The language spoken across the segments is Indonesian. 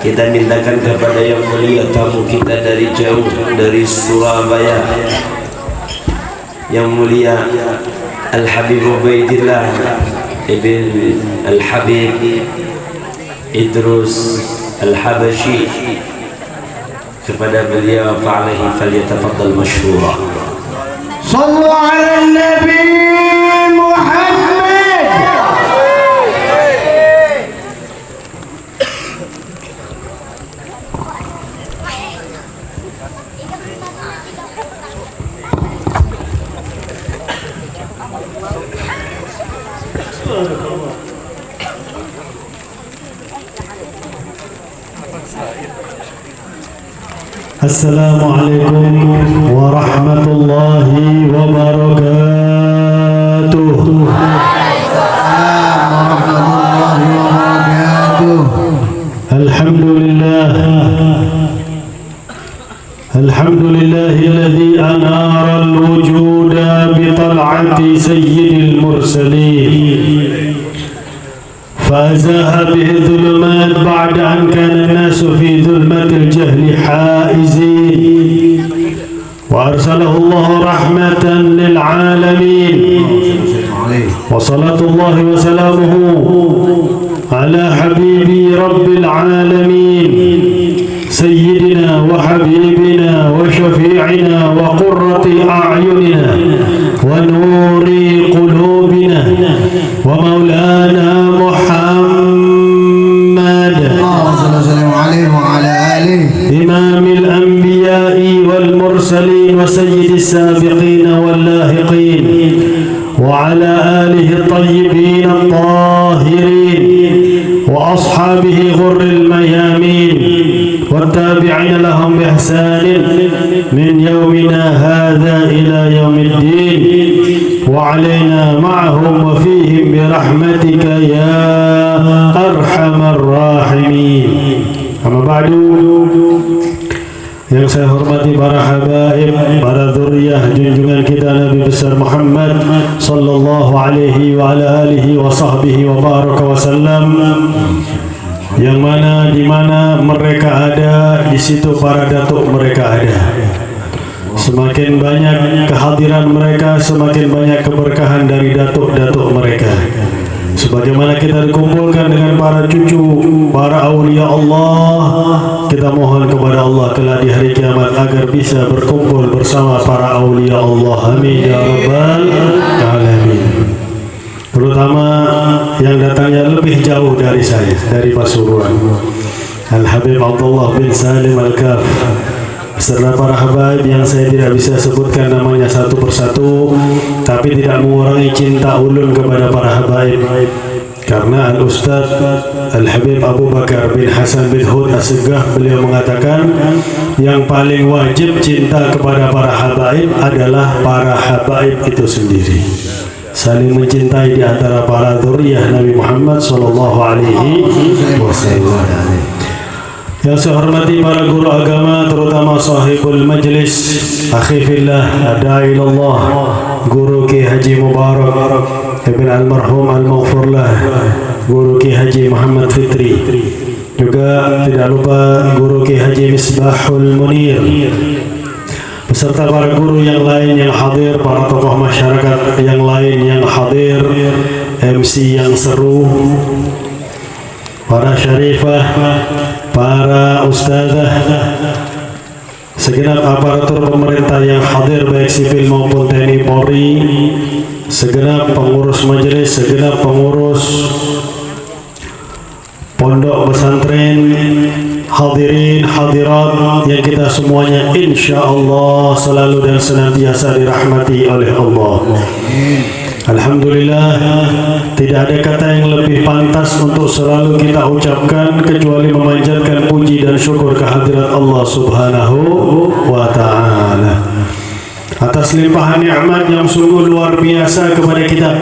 Kita mintakan kepada yang mulia tamu kita dari jauh, dari Surabaya, yang mulia Al-Habib Ubaidillah Ibn Al-Habib Idrus Al-Habashi, kepada beliau fa'alaihi falyatafaddal masyhura. Sallu ala Nabi Muhammad. Assalamualaikum warahmatullahi wabarakatuh. Alhamdulillahilladzi anara al-wujuda bi tal'ati sayyidil mursalin فأزاها به الظلمات بعد أن كان الناس في ظلمة الجهل حائزين وأرسله الله رحمة للعالمين وصلاة الله وسلامه على حبيبي رب العالمين سيدنا وحبيبنا وشفيعنا وقرة أعيننا ونور قلوبنا ومولانا محمد إمام الأنبياء والمرسلين وسيد السابقين واللاحقين وعلى آله الطيبين الطاهرين وأصحابه غر الميامين والتابعين لهم بإحسان من يومنا هذا إلى يوم الدين وعلينا معهم وفيهم برحمتك يا أرحم الراحمين. أما بعد, yang saya hormati para habaib, para dzurriyyah junjungan kita Nabi besar Muhammad sallallahu alaihi wa ala alihi wa sahbihi wa baraka wa sallam, yang mana di mana mereka ada, di situ para datuk mereka ada. Semakin banyak kehadiran mereka, semakin banyak keberkahan dari datuk-datuk mereka. Sebagaimana kita dikumpulkan dengan para cucu, para awliya Allah, kita mohon kepada Allah kelak di hari kiamat agar bisa berkumpul bersama para awliya Allah. Amin ya rabbal alamin. Terutama yang datangnya lebih jauh dari saya, dari Pasuruan, Al-Habib Abdullah bin Salim Al-Kaf, beserta para habaib yang saya tidak bisa sebutkan namanya satu persatu, tapi tidak mengurangi cinta ulun kepada para habaib, karena Al-Ustaz Al-Habib Abu Bakar bin Hasan bin Hud As-Segaf, beliau mengatakan yang paling wajib cinta kepada para habaib adalah para habaib itu sendiri, saling mencintai di antara para dzurriyyah Nabi Muhammad sallallahu alaihi wasallam. Yang saya hormati para guru agama, terutama sahibul majlis, akhi fillah, da'i ilallah, Guru Ki Haji Mubarak Ibn Almarhum Al-Maghfurlah, Guru Ki Haji Muhammad Fitri, juga tidak lupa Guru Ki Haji Misbahul Munir, beserta para guru yang lain yang hadir, para tokoh masyarakat yang lain yang hadir, MC yang seru, para syarifah, para ustazah, segenap aparatur pemerintah yang hadir baik sipil maupun TNI Polri, segenap pengurus majelis, segenap pengurus pondok pesantren, hadirin hadirat yang kita semuanya insya Allah selalu dan senantiasa dirahmati oleh Allah. Alhamdulillah, tidak ada kata yang lebih pantas untuk selalu kita ucapkan kecuali memanjatkan puji dan syukur kehadirat Allah Subhanahu wa ta'ala atas limpahan nikmat yang sungguh luar biasa kepada kita,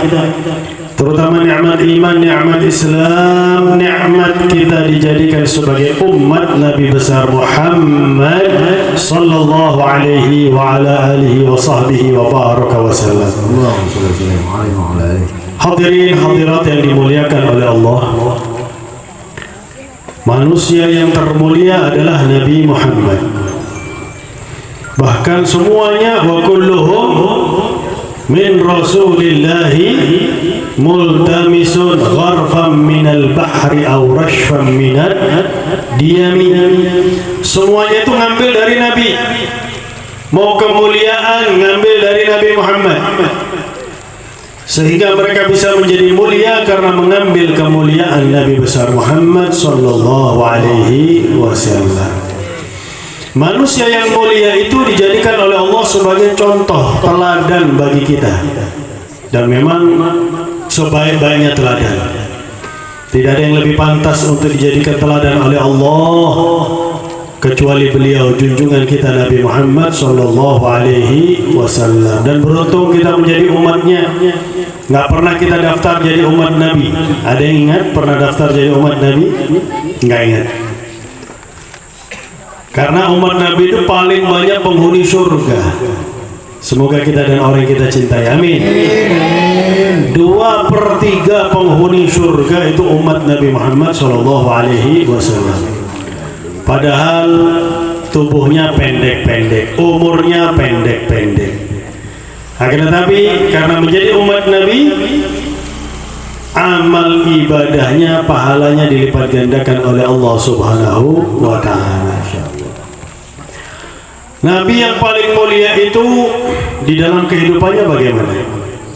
terutama nikmat iman, nikmat Islam, nikmat kita dijadikan sebagai umat Nabi besar Muhammad sallallahu alaihi wa ala alihi wa sahbihi wa baraka wa sallam. Hadirin hadirat yang dimuliakan oleh Allah, Manusia yang termulia adalah Nabi Muhammad. Bahkan semuanya wa kulluhum min rasulillahi multamisun gharfan minal bahri aw rashfan minad diyami. Semuanya itu ngambil dari Nabi. Mau kemuliaan ngambil dari Nabi Muhammad. Sehingga mereka bisa menjadi mulia karena mengambil kemuliaan Nabi besar Muhammad sallallahu alaihi wasallam. Manusia yang mulia itu dijadikan oleh Allah sebagai contoh teladan bagi kita. Dan memang sebaik-baiknya teladan. Tidak ada yang lebih pantas untuk dijadikan teladan oleh Allah kecuali beliau, junjungan kita Nabi Muhammad sallallahu alaihi wasallam. Dan beruntung kita menjadi umatnya. Nggak pernah kita daftar jadi umat Nabi. Ada yang ingat pernah daftar jadi umat Nabi? Nggak ingat. Karena umat Nabi itu paling banyak penghuni surga. Semoga kita dan orang yang kita cintai, amin. 2/3 penghuni surga itu umat Nabi Muhammad sallallahu alaihi wasallam. Padahal tubuhnya pendek-pendek, umurnya pendek-pendek. Akan tetapi karena menjadi umat Nabi, amal ibadahnya, pahalanya dilipat gandakan oleh Allah Subhanahu wa ta'ala. Nabi yang paling mulia itu di dalam kehidupannya bagaimana?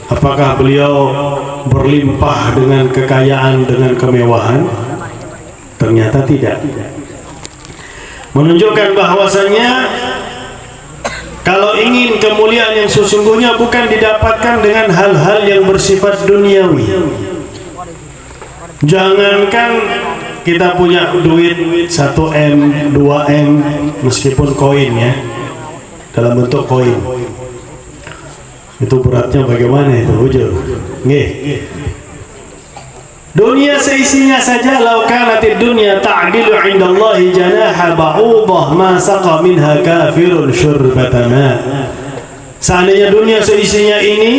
Apakah beliau berlimpah dengan kekayaan, dengan kemewahan? Ternyata tidak. Menunjukkan bahwasannya kalau ingin kemuliaan yang sesungguhnya bukan didapatkan dengan hal-hal yang bersifat duniawi. Jangankan kita punya duit 1M, 2M, meskipun koin ya, dalam bentuk koin. Itu beratnya bagaimana itu, Ujur? Nggih. Dunia seisinya saja, lau kanatid dunya ta'dilu 'indallahi janaha ba'udah ma saqa minha kafirun syurbata ma. Seandainya dunia seisinya ini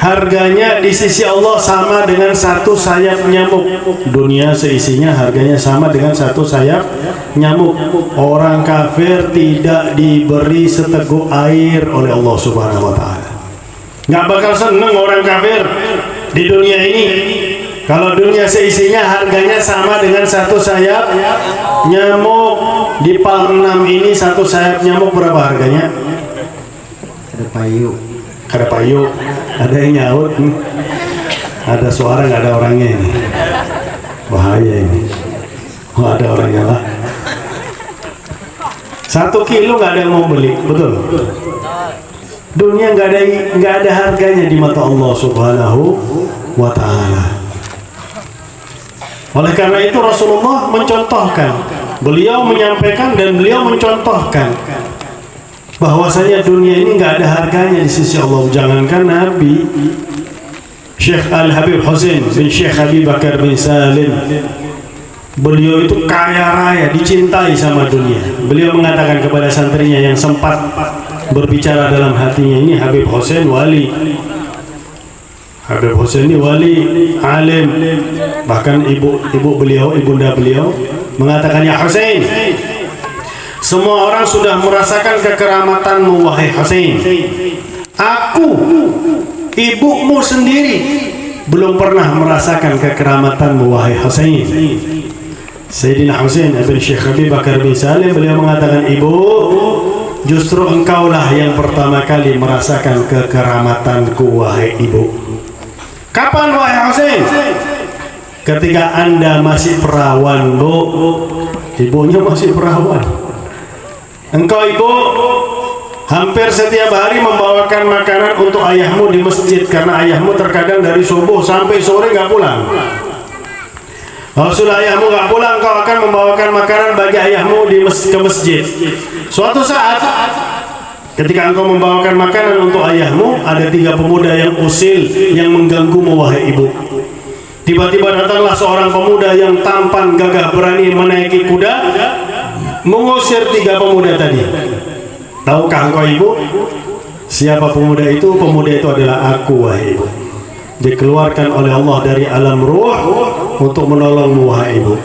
harganya di sisi Allah sama dengan satu sayap nyamuk. Dunia seisinya harganya sama dengan satu sayap nyamuk. Orang kafir tidak diberi seteguk air oleh Allah Subhanahu wa ta'ala. Nggak bakal seneng orang kafir di dunia ini kalau dunia seisinya harganya sama dengan satu sayap nyamuk. Di Pal 6 ini satu sayap nyamuk berapa harganya? Ada payu. Ada payu. Ada yang nyaut. Ada suara nggak ada orangnya ini. Bahaya ini. Oh, ada orangnya lah. 1 kilo nggak ada yang mau beli, betul? Dunia nggak ada harganya di mata Allah Subhanahu wa ta'ala. Oleh karena itu Rasulullah mencontohkan, beliau menyampaikan dan beliau mencontohkan bahwasanya dunia ini nggak ada harganya di sisi Allah. Jangankan Nabi, Syekh Al-Habib Husain bin Syekh Habib Bakar bin Salim, beliau itu kaya raya, dicintai sama dunia. Beliau mengatakan kepada santrinya yang sempat berbicara dalam hatinya, ini Habib Husain wali. Habib Husain ini wali, alim. Bahkan ibu beliau, ibunda beliau mengatakan, ya Husain, semua orang sudah merasakan kekeramatanmu wahai Husain. Aku, ibumu sendiri belum pernah merasakan kekeramatanmu wahai Husain. Sayyidina Husain bin Syekh Habib Bakar bin Salim, beliau mengatakan, ibu, justru engkaulah yang pertama kali merasakan kekeramatanku wahai ibu. Kapan wahai Husain? Ketika Anda masih perawan, Bu. Ibunya masih perawan. Engkau ibu hampir setiap hari membawakan makanan untuk ayahmu di masjid, karena ayahmu terkadang dari subuh sampai sore nggak pulang. Kalau sudah ayahmu nggak pulang, kau akan membawakan makanan bagi ayahmu ke masjid. Suatu saat ketika engkau membawakan makanan untuk ayahmu, ada 3 pemuda yang usil yang mengganggumu wahai ibu. Tiba-tiba datanglah seorang pemuda yang tampan, gagah berani menaiki kuda, mengusir 3 pemuda tadi. Tahukah engkau ibu siapa pemuda itu? Pemuda itu adalah aku wahai ibu. Dikeluarkan oleh Allah dari alam ruh untuk menolongmu wahai ibu.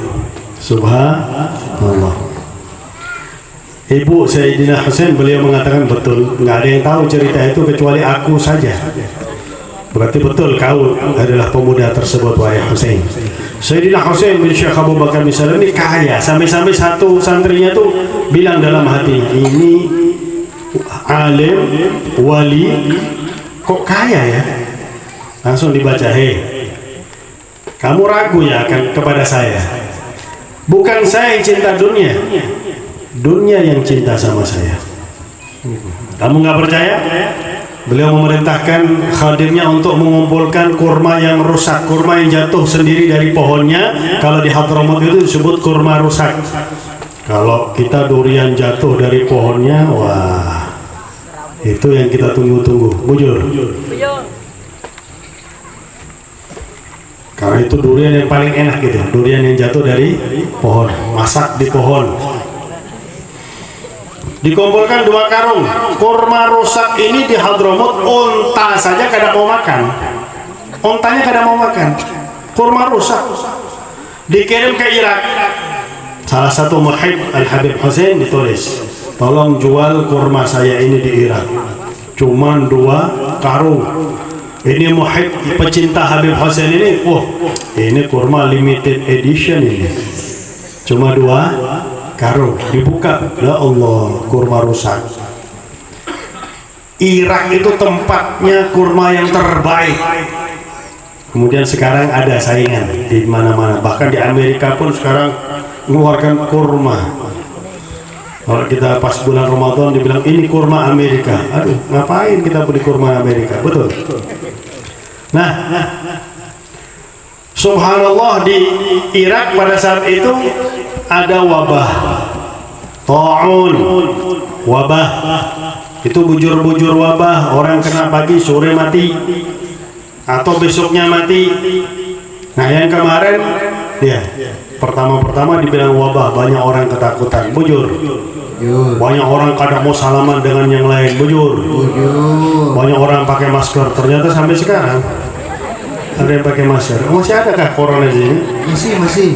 Subhanallah. Ibu Sayyidina Husain beliau mengatakan betul, nggak ada yang tahu cerita itu kecuali aku saja. Berarti betul kau adalah pemuda tersebut, wahai Husain. Sayyidina Husain bin Syekh Abu Bakar misalnya ini kaya, sampai-sampai satu santrinya tuh bilang dalam hati, ini alim, wali, kok kaya ya? Langsung dibaca, hei, kamu ragu ya akan kepada saya? Bukan saya yang cinta dunia, dunia yang cinta sama saya. Kamu nggak percaya? Beliau memerintahkan khadimnya untuk mengumpulkan kurma yang rusak, kurma yang jatuh sendiri dari pohonnya. Kalau di Hadramaut itu disebut kurma rusak. Kalau kita durian jatuh dari pohonnya, wah, itu yang kita tunggu-tunggu. Bujur. Karena itu durian yang paling enak gitu, durian yang jatuh dari pohon, masak di pohon. Dikumpulkan 2 karung kurma rusak ini di Hadramaut. Unta saja kada mau makan, untanya kada mau makan, kurma rusak. Dikirim ke Irak. Salah satu muhib Al-Habib Husain ditulis, tolong jual kurma saya ini di Irak, cuman 2 karung. Ini muhib pecinta Habib Husain ini, ini kurma limited edition ini, cuma 2 karung. Dibuka, ya Allah, kurma rusak. Irak itu tempatnya kurma yang terbaik. Kemudian sekarang ada saingan di mana-mana, bahkan di Amerika pun sekarang mengeluarkan kurma. Kalau kita pas bulan Ramadan dibilang ini kurma Amerika, aduh, ngapain kita beli kurma Amerika? Betul. Nah, subhanallah, di Irak pada saat itu ada wabah ta'un, wabah itu bujur-bujur wabah, orang kena pagi sore mati atau besoknya mati. Nah, yang kemarin ya pertama dibilang wabah, banyak orang ketakutan, bujur. Banyak orang kadang mau salaman dengan yang lain, bujur. Banyak orang pakai masker, ternyata sampai sekarang ada yang pakai masker. Masih adakah corona di sini? Masih.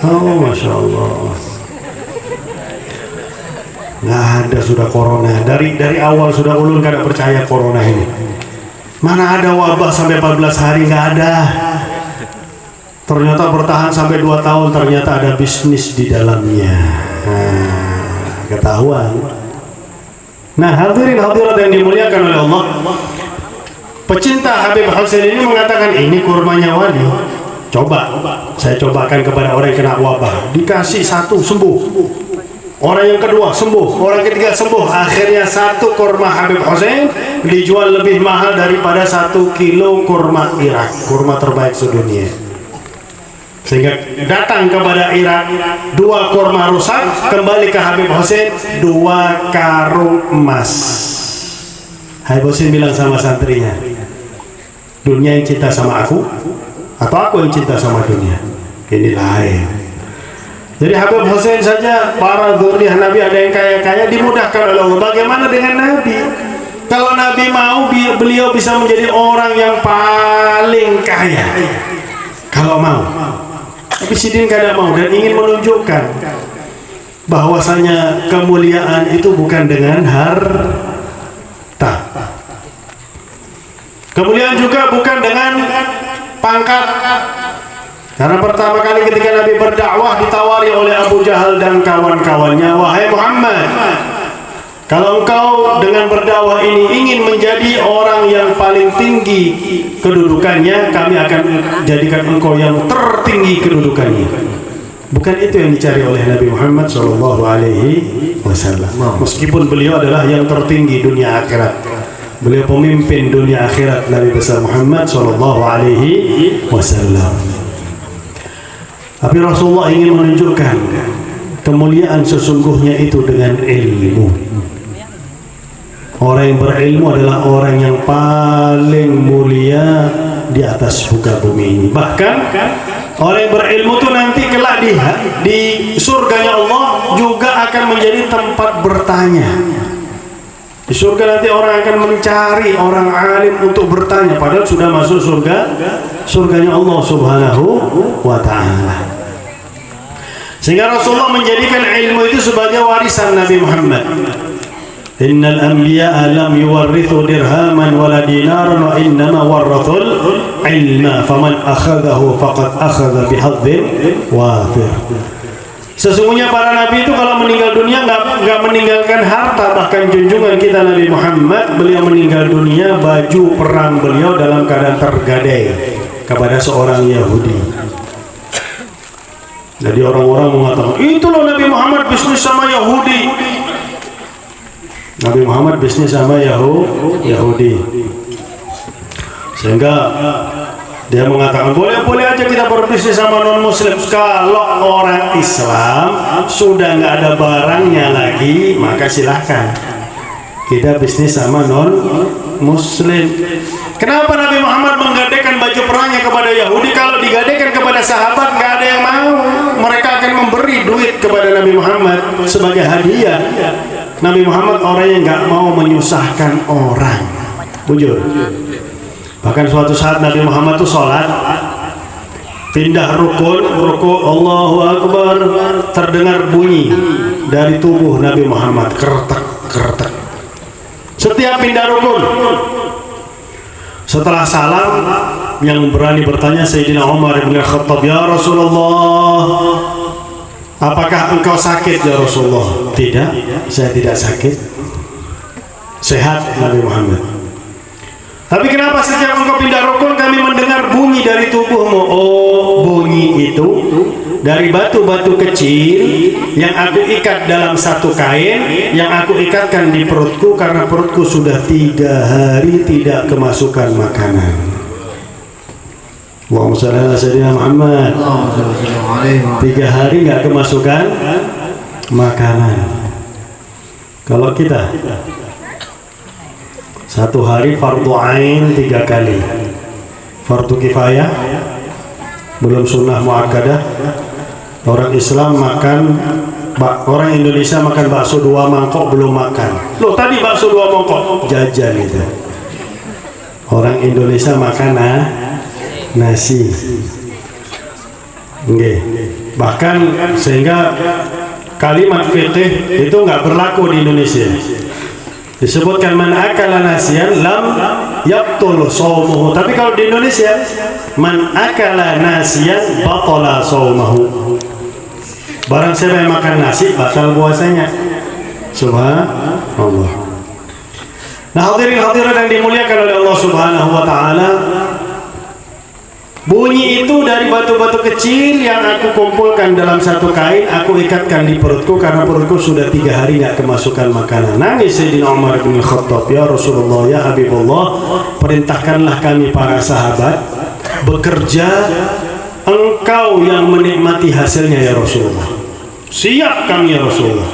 Oh, Masya Allah. Nggak ada sudah corona. Dari awal sudah ulun kada percaya corona ini. Mana ada wabah sampai 14 hari, nggak ada. Ternyata bertahan sampai 2 tahun, ternyata ada bisnis di dalamnya. Ketahuan. Nah, hadirin hadirat yang dimuliakan oleh Allah, pecinta Habib Husain ini mengatakan ini kurmanya wali. Coba, saya cobakan kepada orang yang kena wabah. Dikasih 1 sembuh, orang yang kedua sembuh, orang ketiga sembuh. Akhirnya 1 kurma Habib Husain dijual lebih mahal daripada 1 kilo kurma Irak, kurma terbaik sedunia. Sehingga datang kepada Irak 2 kurma rusak, kembali ke Habib Husain 2 karung emas. Habib Husain bilang sama santrinya, dunia yang cinta sama aku atau aku yang cinta sama dunia? Ini lain. Jadi Habib Husain saja, para dzurriyyah Nabi ada yang kaya-kaya dimudahkan oleh Allah. Bagaimana dengan Nabi? Kalau Nabi mau, beliau bisa menjadi orang yang paling kaya kalau mau. Tapi Sidin kada mau dan ingin menunjukkan bahwasanya kemuliaan itu bukan dengan harta. Kemuliaan juga bukan dengan pangkat. Karena pertama kali ketika Nabi berdakwah ditawari oleh Abu Jahal dan kawan-kawannya, wahai Muhammad, kalau engkau dengan berdakwah ini ingin menjadi orang yang paling tinggi kedudukannya, kami akan jadikan engkau yang tertinggi kedudukannya. Bukan itu yang dicari oleh Nabi Muhammad SAW. Meskipun beliau adalah yang tertinggi dunia akhirat, beliau pemimpin dunia akhirat, Nabi besar Muhammad SAW. Tapi Rasulullah ingin menunjukkan kemuliaan sesungguhnya itu dengan ilmu. Orang yang berilmu adalah orang yang paling mulia di atas muka bumi ini. Bahkan orang yang berilmu itu nanti kelak di surganya Allah juga akan menjadi tempat bertanya. Di surga nanti orang akan mencari orang alim untuk bertanya, padahal sudah masuk surganya Allah Subhanahu wa ta'ala. Sehingga Rasulullah menjadikan ilmu itu sebagai warisan Nabi Muhammad. Innal anbiya'a lam yuwarrithu dirhaman wala dinaran wa innama warrathul ilma faman akhadahu faqad akhadha bihadzin wafir. Sesungguhnya para nabi itu kalau meninggal dunia nggak meninggalkan harta. Bahkan junjungan kita Nabi Muhammad, beliau meninggal dunia baju perang beliau dalam keadaan tergadai kepada seorang Yahudi. Jadi orang-orang mengatakan, itu loh Nabi Muhammad bisnis sama Yahudi. Nabi Muhammad bisnis sama Yahudi. Sehingga dia mengatakan boleh-boleh aja kita berbisnis sama non-muslim. Kalau orang Islam sudah nggak ada barangnya lagi, maka silahkan kita bisnis sama non-muslim. Kenapa Nabi Muhammad menggadaikan baju perangnya kepada Yahudi? Kalau digadaikan kepada sahabat nggak ada yang mau. Mereka akan memberi duit kepada Nabi Muhammad sebagai hadiah. Nabi Muhammad orang yang nggak mau menyusahkan orang. Bujur. Bahkan suatu saat Nabi Muhammad itu sholat, pindah ruku Allahu Akbar, terdengar bunyi dari tubuh Nabi Muhammad, kertek. Setiap pindah rukun. Setelah salam, yang berani bertanya Sayyidina Umar bin Khattab, ya Rasulullah, apakah engkau sakit ya Rasulullah? Tidak, saya tidak sakit. Sehat Nabi Muhammad. Tapi kenapa setiap engkau pindah rukun kami mendengar bunyi dari tubuhmu? Oh, bunyi itu dari batu-batu kecil yang aku ikat dalam satu kain, yang aku ikatkan di perutku karena perutku sudah 3 hari tidak kemasukan makanan. Allahumma shalli ala sayyidina Muhammad. 3 hari nggak kemasukan makanan. Kalau kita 1 hari fardu ain 3 kali, fardu kifayah, belum sunnah muakkadah. Orang Islam makan, orang Indonesia makan bakso 2 mangkok belum makan. Loh tadi bakso 2 mangkok jajan itu. Orang Indonesia makan nasi. Nggih. Bahkan sehingga kalimat fikih itu nggak berlaku di Indonesia. Disebutkan man akala nasiyan lam yabtul shaumuhu. Tapi kalau di Indonesia man akala nasiyan batala shaumuhu. Barang siapa yang makan nasi batal puasanya. Subhanallah. Nah, hadirin hadirat yang dimuliakan oleh Allah Subhanahu wa taala, bunyi itu dari batu-batu kecil yang aku kumpulkan dalam satu kain, aku ikatkan di perutku karena perutku sudah 3 hari nggak kemasukan makanan. Nangis Sayyidina Umar bin Khattab, ya Rasulullah, ya Habibullah, perintahkanlah kami para sahabat bekerja, engkau yang menikmati hasilnya ya Rasulullah. Siap kami ya Rasulullah.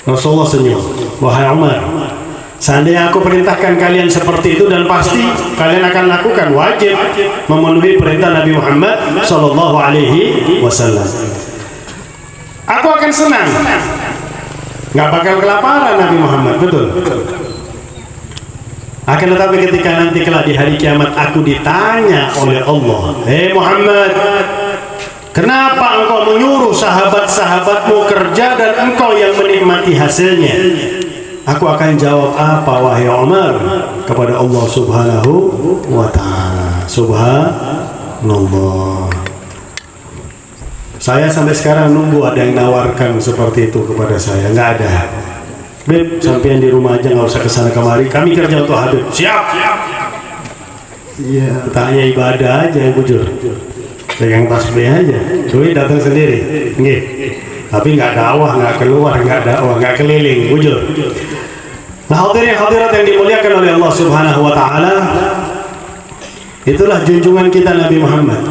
Rasulullah senyum, wahai Umar, seandainya aku perintahkan kalian seperti itu, dan pasti kalian akan lakukan, wajib memenuhi perintah Nabi Muhammad sallallahu alaihi wasallam. Aku akan senang, nggak bakal kelaparan Nabi Muhammad, betul. Akan tetapi ketika nanti kelak di hari kiamat aku ditanya oleh Allah, hei Muhammad, kenapa engkau menyuruh sahabat-sahabatmu kerja dan engkau yang menikmati hasilnya? Aku akan jawab apa wahai Umar kepada Allah Subhanahu wa ta'ala. Subhanallah. Saya sampai sekarang nunggu ada yang nawarkan seperti itu kepada saya. Nggak ada. Beb, sampean di rumah aja, nggak usah kesana kemari, kami kerja untuk Habib. Siap. Iya. Tanya ibadah aja yang bujur. Pegang tasbih aja. Cuy datang sendiri. Nggih. Tapi nggak dakwah, nggak keluar, nggak dakwah, nggak keliling, bujur. Nah, hadirin hadirat yang dimuliakan oleh Allah Subhanahu wa taala, itulah junjungan kita Nabi Muhammad.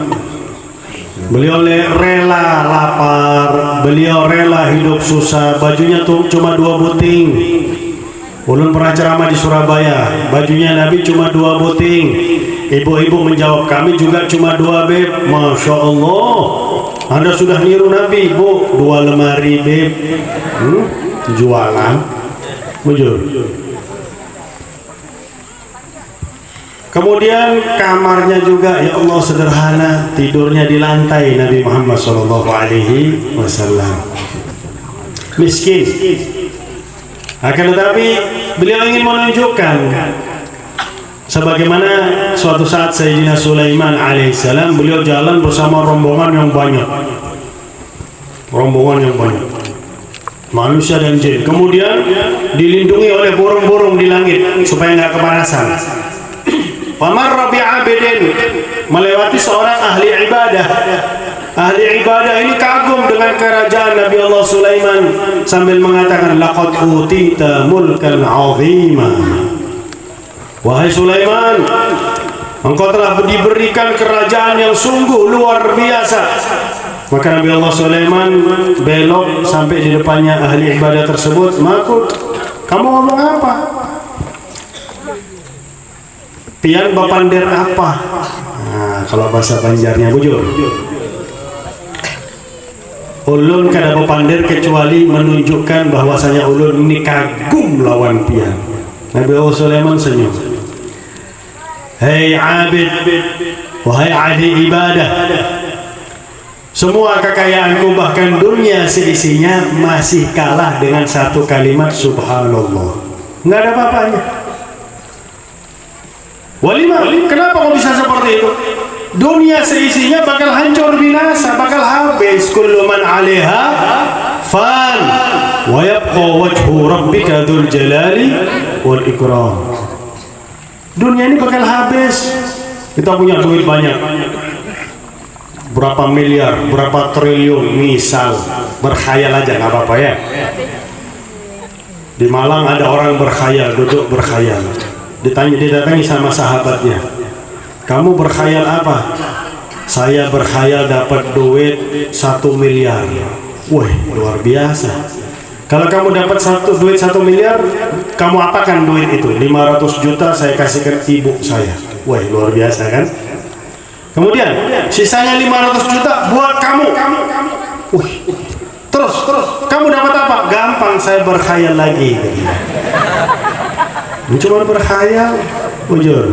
Beliau rela lapar, beliau rela hidup susah, bajunya tuh cuma 2 buting. Ulun pernah ceramah di Surabaya, bajunya Nabi cuma 2 buting. Ibu-ibu menjawab, kami juga cuma 2 beb. Masya Allah, Anda sudah niru Nabi, Bu. 2 lemari beb. Jualan. Bujur. Kemudian kamarnya juga ya Allah sederhana, tidurnya di lantai Nabi Muhammad SAW. Miskin. Akan tetapi beliau ingin menunjukkan sebagaimana suatu saat Sayyidina Sulaiman alaihissalam beliau jalan bersama rombongan yang banyak. Manusia dan jin. Kemudian dilindungi oleh burung-burung di langit supaya nggak kepanasan. Famarra bi'abidin, melewati seorang ahli ibadah. Ahli ibadah ini kagum dengan kerajaan Nabi Allah Sulaiman sambil mengatakan laqad utita mulkan 'azima. Wahai Sulaiman, engkau telah diberikan kerajaan yang sungguh luar biasa. Maka Nabi Allah Sulaiman belok sampai di depannya ahli ibadah tersebut. Makut, kamu ngomong apa? Pian bapander apa? Nah, kalau bahasa Banjarnya bujur. Ulun kada bapander kecuali menunjukkan bahwasanya ulun ini kagum lawan pian. Nabi Allah Sulaiman senyum. Hei abid, wahai ahli ibadah, semua kekayaanku bahkan dunia seisinya masih kalah dengan satu kalimat subhanallah. Nggak ada apa-apanya. Walimah, kenapa kok bisa seperti itu? Dunia seisinya bakal hancur binasa, bakal habis. Kullu man 'alaiha fan wa yabqa wajhu rabbika dzul jalali wal ikram. Dunia ini bakal habis. Kita punya duit banyak, berapa miliar, berapa triliun, misal berkhayal aja nggak apa-apa ya. Di Malang ada orang berkhayal, duduk berkhayal. Didatangi sama sahabatnya, kamu berkhayal apa? Saya berkhayal dapat duit 1 miliar. Wih, luar biasa. Kalau kamu dapat duit 1 miliar, kamu apakan duit itu? 500 juta saya kasihkan ibu saya. Wih, luar biasa kan? Kemudian sisanya 500 juta buat kamu. Wih, terus kamu dapat apa? Gampang, saya berkhayal lagi. Cuma berkhayal, bujur.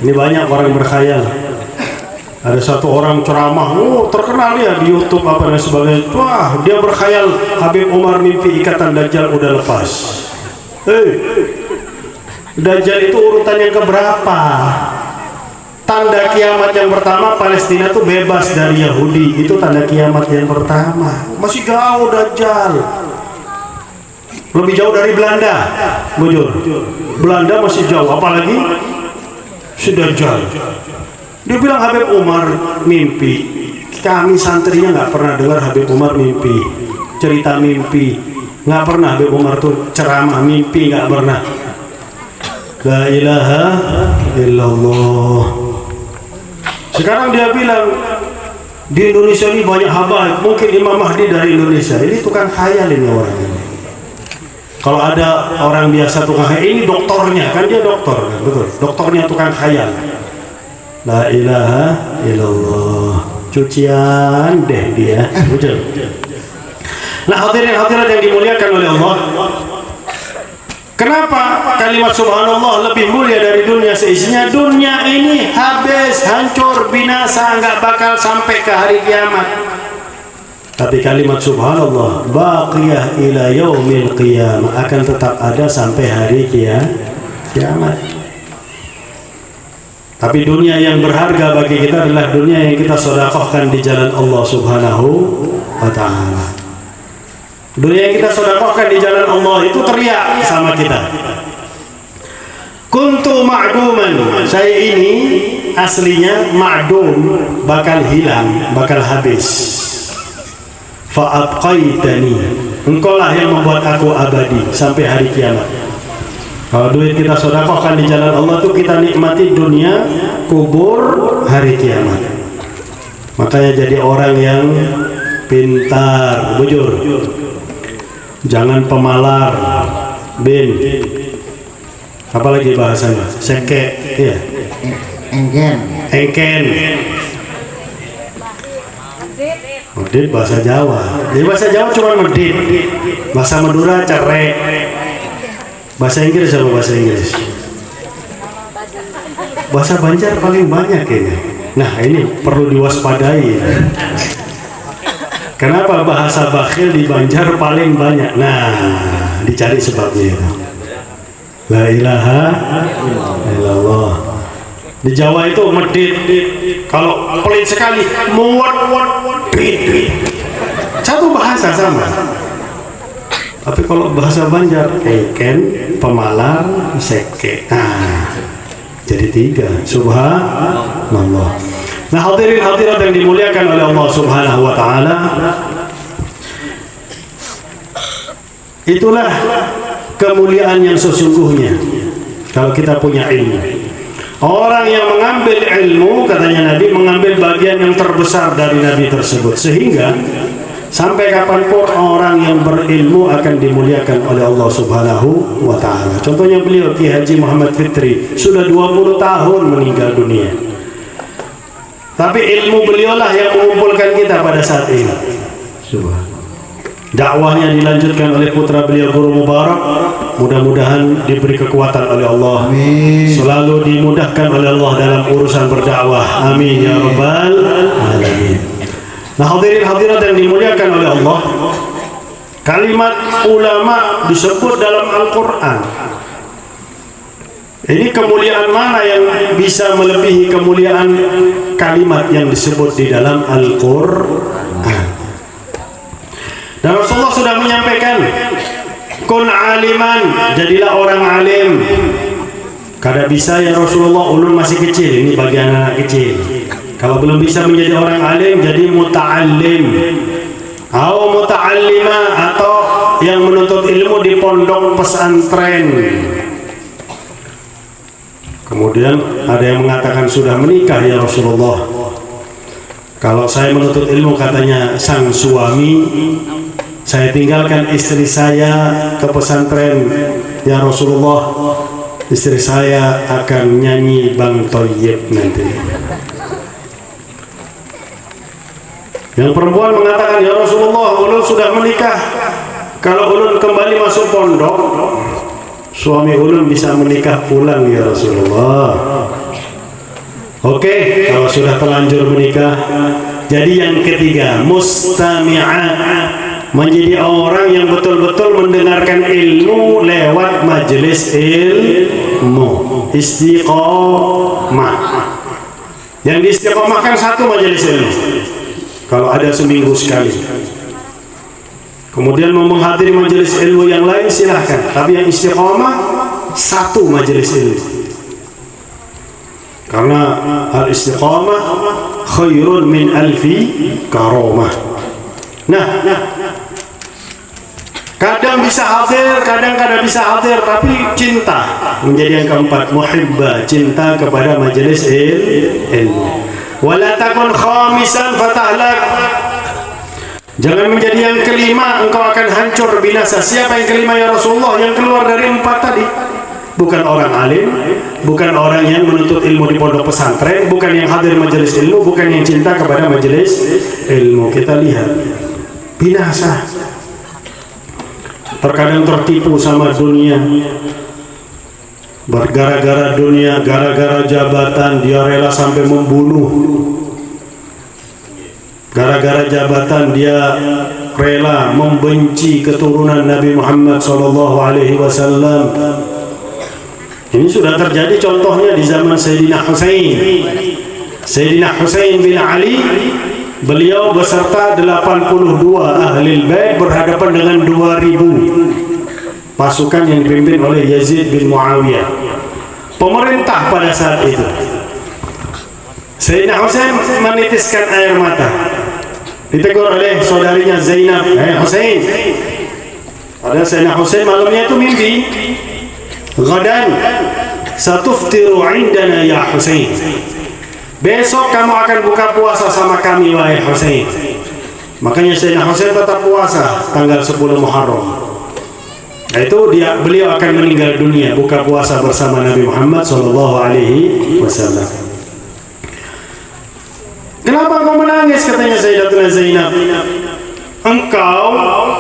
Ini banyak orang berkhayal. Ada satu orang ceramah, terkenal ya di YouTube apa dan sebagainya. Wah, dia berkhayal Habib Umar mimpi ikatan Dajjal udah lepas. Dajjal itu urutan yang keberapa? Tanda kiamat yang pertama, Palestina tuh bebas dari Yahudi. Itu tanda kiamat yang pertama. Masih jauh Dajjal. Lebih jauh dari Belanda, bujur. Belanda masih jauh, apalagi si Dajjal. Dia bilang Habib Umar mimpi. Kami santrinya nggak pernah dengar Habib Umar mimpi, cerita mimpi. Nggak pernah Habib Umar tuh ceramah mimpi, nggak pernah. La ilaha illallah. Sekarang dia bilang di Indonesia ini banyak habaib. Mungkin Imam Mahdi dari Indonesia. Ini tukang khayal ini orang ini. Kalau ada orang biasa tukang khayal, ini doktornya, kan dia doktor, kan? Betul. Doktornya tukang khayal. La ilaha illallah. Cucian deh dia. Betul. Nah, hadirin-hadirat yang dimuliakan oleh Allah, kenapa kalimat subhanallah lebih mulia dari dunia seisinya? Dunia ini habis, hancur, binasa, nggak bakal sampai ke hari kiamat. Tapi kalimat subhanallah baqiyah ila yaumil qiyamah, akan tetap ada sampai hari kiamat. Tapi dunia yang berharga bagi kita adalah dunia yang kita sedekahkan di jalan Allah Subhanahu wa ta'ala. Dunia yang kita sedekahkan di jalan Allah itu teriak sama kita, kuntu ma'duman, saya ini aslinya ma'dum, bakal hilang, bakal habis. Fa'abqaitani, engkaulah yang membuat aku abadi sampai hari kiamat. Kalau duit kita sedekahkan di jalan Allah tuh kita nikmati dunia, kubur, hari kiamat. Makanya jadi orang yang pintar, bujur. Jangan pemalar, bin. Apalagi bahasanya? Seke, ya. Engken. Medit bahasa Jawa. Jadi bahasa Jawa cuma medit. Bahasa Madura cerai. Bahasa Inggris apa bahasa Inggris? bahasa Banjar paling banyak ini. Nah, ini perlu diwaspadai. Kenapa bahasa bakhil di Banjar paling banyak? Nah, dicari sebabnya. La ilaha illallah. Di Jawa itu medit, kalau pelit sekali, muat, satu bahasa sama. Tapi kalau bahasa Banjar, eken, pemalar, seke. Nah, jadi 3. Subhanallah. Nah, hadirin hadirat yang dimuliakan oleh Allah Subhanahu wa taala, itulah kemuliaan yang sesungguhnya kalau kita punya ilmu. Orang yang mengambil ilmu, katanya Nabi, mengambil bagian yang terbesar dari Nabi tersebut, sehingga sampai kapanpun orang yang berilmu akan dimuliakan oleh Allah Subhanahu wa taala. Contohnya beliau Ki Haji Muhammad Fitri sudah 20 tahun meninggal dunia, tapi ilmu beliaulah yang mengumpulkan kita pada saat ini. Dakwahnya dilanjutkan oleh putra beliau Guru Mubarak, mudah-mudahan diberi kekuatan oleh Allah. Amin. Selalu dimudahkan oleh Allah dalam urusan berdakwah. Amin ya rabbal alamin. Nah, hadirin hadirat yang dimuliakan oleh Allah, kalimat ulama disebut dalam Al-Quran. Ini kemuliaan mana yang bisa melebihi kemuliaan kalimat yang disebut di dalam Al-Quran? Dan Rasulullah sudah menyampaikan, kun aliman, jadilah orang alim. Kada bisa ya Rasulullah, ulun masih kecil, ini bagi anak kecil. Kalau belum bisa menjadi orang alim, jadi muta'allim atau muta'allima, atau yang menuntut ilmu di pondok pesantren. Kemudian ada yang mengatakan sudah menikah ya Rasulullah. Kalau saya menuntut ilmu, katanya sang suami, saya tinggalkan istri saya ke pesantren ya Rasulullah, istri saya akan nyanyi Bang Toyib nanti. Yang perempuan mengatakan, ya Rasulullah, ulun sudah menikah, kalau ulun kembali masuk pondok, suami ulun bisa menikah pulang ya Rasulullah. Oke, kalau sudah terlanjur menikah. Jadi yang ketiga, mustami'ah, menjadi orang yang betul-betul mendengarkan ilmu lewat majelis ilmu. Istiqomah. Yang diistiqomahkan satu majelis ilmu, kalau ada seminggu sekali. Kemudian mau menghadiri majelis ilmu yang lain silahkan, tapi yang istiqomah satu majelis ilmu. Karena al-istiqamah khairun min alfi karamah. Nah, kadang bisa hadir, kadang bisa hadir, tapi cinta menjadi yang keempat, muhibbah, cinta kepada majelis ilmu. Wala takun khamisan fatahlak, jangan menjadi yang kelima, engkau akan hancur binasa. Siapa yang kelima ya Rasulullah? Yang keluar dari 4 tadi. Bukan orang alim, bukan orang yang menuntut ilmu di pondok pesantren, bukan yang hadir majelis ilmu, bukan yang cinta kepada majelis ilmu. Kita lihat, binasa. Terkadang tertipu sama dunia, gara-gara dunia, gara-gara jabatan dia rela sampai membunuh. Gara-gara jabatan dia rela membenci keturunan Nabi Muhammad SAW. Ini sudah terjadi contohnya di zaman Sayyidina Husain. Sayyidina Husain bin Ali, beliau beserta 82 ahli bait berhadapan dengan 2000 pasukan yang dipimpin oleh Yazid bin Muawiyah, pemerintah pada saat itu. Sayyidina Husain menitiskan air mata, ditegur oleh saudarinya Zainab. Husain, pada Sayyidina Husain malamnya itu mimpi, Ghadan satuftiru indana ya Husain, besok kamu akan buka puasa sama kami wahai Husain. Makanya Sayyidina Husain tetap puasa tanggal 10 Muharram. Nah, itu beliau akan meninggal dunia buka puasa bersama Nabi Muhammad SAW. Kenapa kau menangis, katanya Sayyidatuna Zainab? Engkau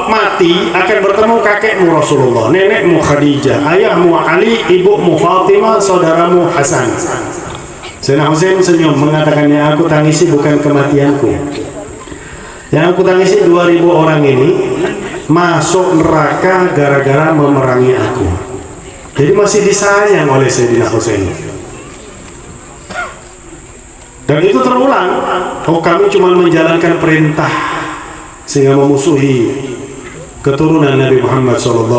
mati akan bertemu kakekmu Rasulullah, nenekmu Khadijah, ayahmu Ali, ibumu Fatimah, saudaramu Hasan. Sayyidina Husain senyum mengatakan, yang aku tangisi bukan kematianku. Yang aku tangisi 2000 orang ini masuk neraka gara-gara memerangi aku. Jadi masih disayang oleh Sayyidina Husain. Dan itu terulang. Oh, kami cuma menjalankan perintah sehingga memusuhi keturunan Nabi Muhammad SAW.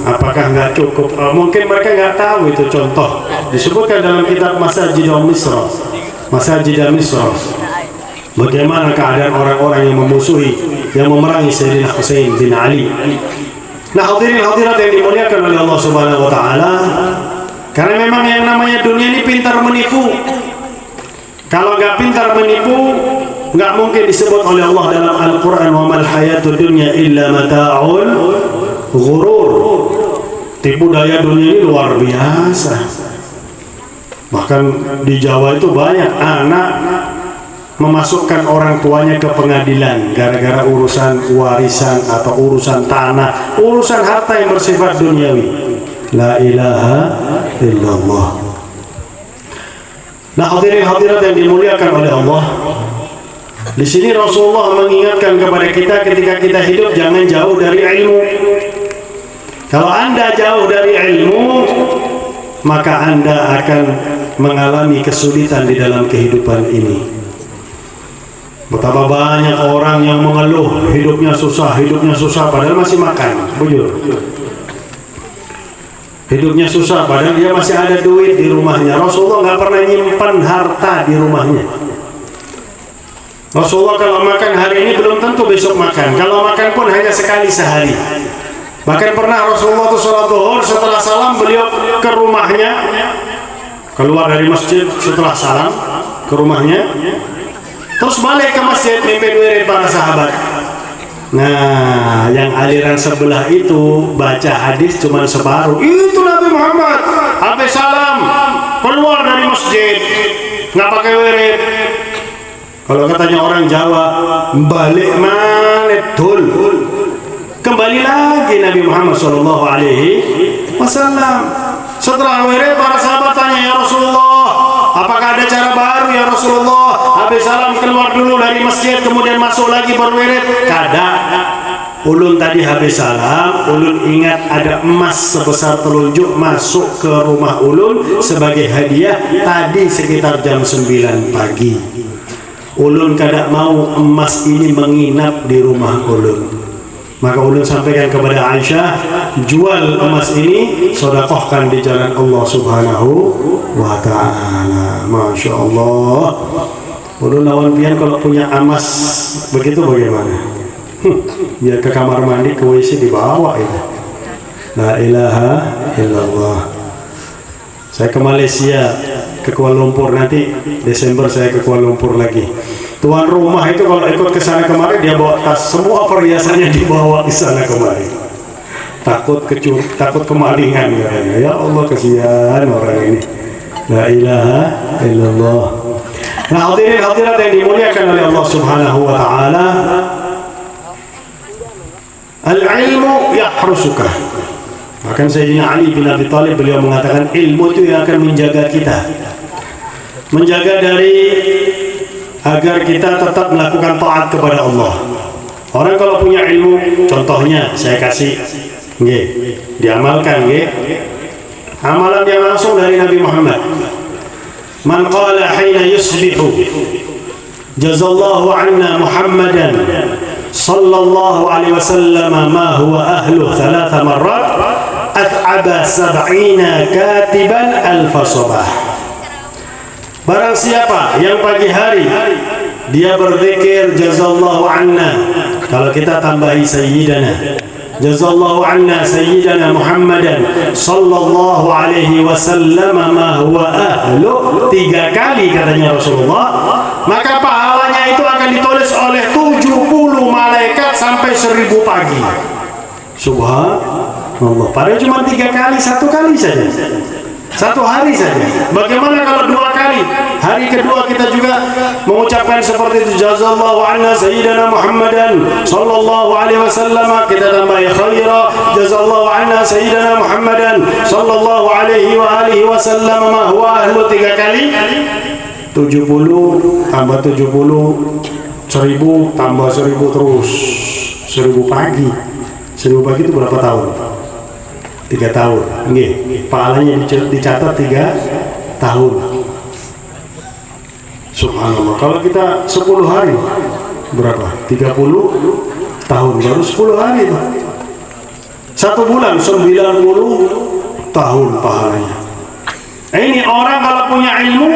Apakah nggak cukup? Mungkin mereka nggak tahu itu contoh. Disebutkan dalam kitab Masajid al-Misra. Masajid al-Misra. Bagaimana keadaan orang-orang yang memusuhi, yang memerangi Sayyidina Husain bin Ali. Nah, hadirin hadirat yang dimuliakan oleh Allah Subhanahu wa taala, karena memang yang namanya dunia ini pintar menipu. Kalau nggak pintar menipu, nggak mungkin disebut oleh Allah dalam Al-Quran, wa mal hayatud dunya illa mata'ul ghurur. Tipu daya dunia ini luar biasa. Bahkan di Jawa itu banyak anak memasukkan orang tuanya ke pengadilan gara-gara urusan warisan atau urusan tanah, urusan harta yang bersifat duniawi. La ilaha illallah. Nah, hadirin hadirat yang dimuliakan oleh Allah, di sini Rasulullah mengingatkan kepada kita ketika kita hidup jangan jauh dari ilmu. Kalau Anda jauh dari ilmu, maka Anda akan mengalami kesulitan di dalam kehidupan ini. Betapa banyak orang yang mengeluh hidupnya susah padahal masih makan, bujur. Hidupnya susah padahal dia masih ada duit di rumahnya. Rasulullah nggak pernah nyimpan harta di rumahnya. Rasulullah kalau makan hari ini belum tentu besok makan. Kalau makan pun hanya sekali sehari. Bahkan pernah Rasulullah itu sholat zuhur, setelah salam beliau ke rumahnya, keluar dari masjid setelah salam ke rumahnya, terus balik ke masjid mimpin wirid para sahabat. Nah, yang aliran sebelah itu baca hadis cuma separuh. Itu Nabi Muhammad habis salam keluar dari masjid nggak pakai wirid. Kalau katanya orang Jawa, balik mana tul. Kembali lagi Nabi Muhammad SAW. Setelah wirid para sahabat tanya, ya Rasulullah, apakah ada cara baru ya Rasulullah? Habis salam keluar dulu dari masjid kemudian masuk lagi berwirid. Kada. Ulun tadi habis salam, ulun ingat ada emas sebesar telunjuk masuk ke rumah ulun sebagai hadiah tadi sekitar jam 9 pagi. Ulun kada mau emas ini menginap di rumah ulun. Maka ulun sampaikan kepada Aisyah, jual emas ini, sedekahkan di jalan Allah Subhanahu wa ta'ala. Masya Allah. Ulun lawan pian kalau punya emas begitu bagaimana? Biar ke kamar mandi, ke WC dibawa itu. La ilaha illallah. Saya ke Malaysia, ke Kuala Lumpur, nanti Desember saya ke Kuala Lumpur lagi. Tuan rumah itu kalau ikut ke sana kemari dia bawa tas, semua perhiasannya dibawa ke sana kemari. Takut kemalingan katanya. Ya Allah, kasihan orang ini. La ilaha illallah. Nah, hadirin hadirat yang dimuliakan oleh Allah Subhanahu wa taala, al-ilmu yahrusuka. Bahkan Sayyidina Ali bin Abi Thalib beliau mengatakan ilmu itu yang akan menjaga kita. Menjaga dari agar kita tetap melakukan taat kepada Allah. Orang kalau punya ilmu, contohnya saya kasih, diamalkan, amalan yang langsung dari Nabi Muhammad. Man qala hina yusbihu jazallahu anna Muhammadan sallallahu alaihi wasallam ma huwa ahlu 3 marrat at'aba 70 katiban alf sabah. Barang siapa yang pagi hari dia berzikir jazallahu anna, kalau kita tambahi sayyidana, jazallahu anna sayyidana Muhammadan sallallahu alaihi wasallam ma huwa ahlu 3 kali katanya Rasulullah, maka pahalanya itu akan ditulis oleh 70 malaikat sampai 1000 pagi. Subhanallah. Padahal cuma 3 kali, 1 kali saja. Satu hari saja. Bagaimana kalau 2 kali? Hari kedua kita juga mengucapkan seperti itu, jazallahu anna sayyidina Muhammadan sallallahu alaihi wasallam, kita tambah khaira, jazallahu anna sayyidina Muhammadan sallallahu alaihi wa alihi wasallam ma huwa ahlu 3 kali. 70 tambah 70, 1000 tambah 1000 terus. 1000 pagi. 1000 pagi itu berapa tahun? 3 tahun. Nggih, pahalanya dicatat 3 tahun. Subhanallah. Kalau kita 10 hari berapa? 30 tahun, baru 10 hari Pak. 1 bulan 90 tahun pahalanya. Ini orang kalau punya ilmu,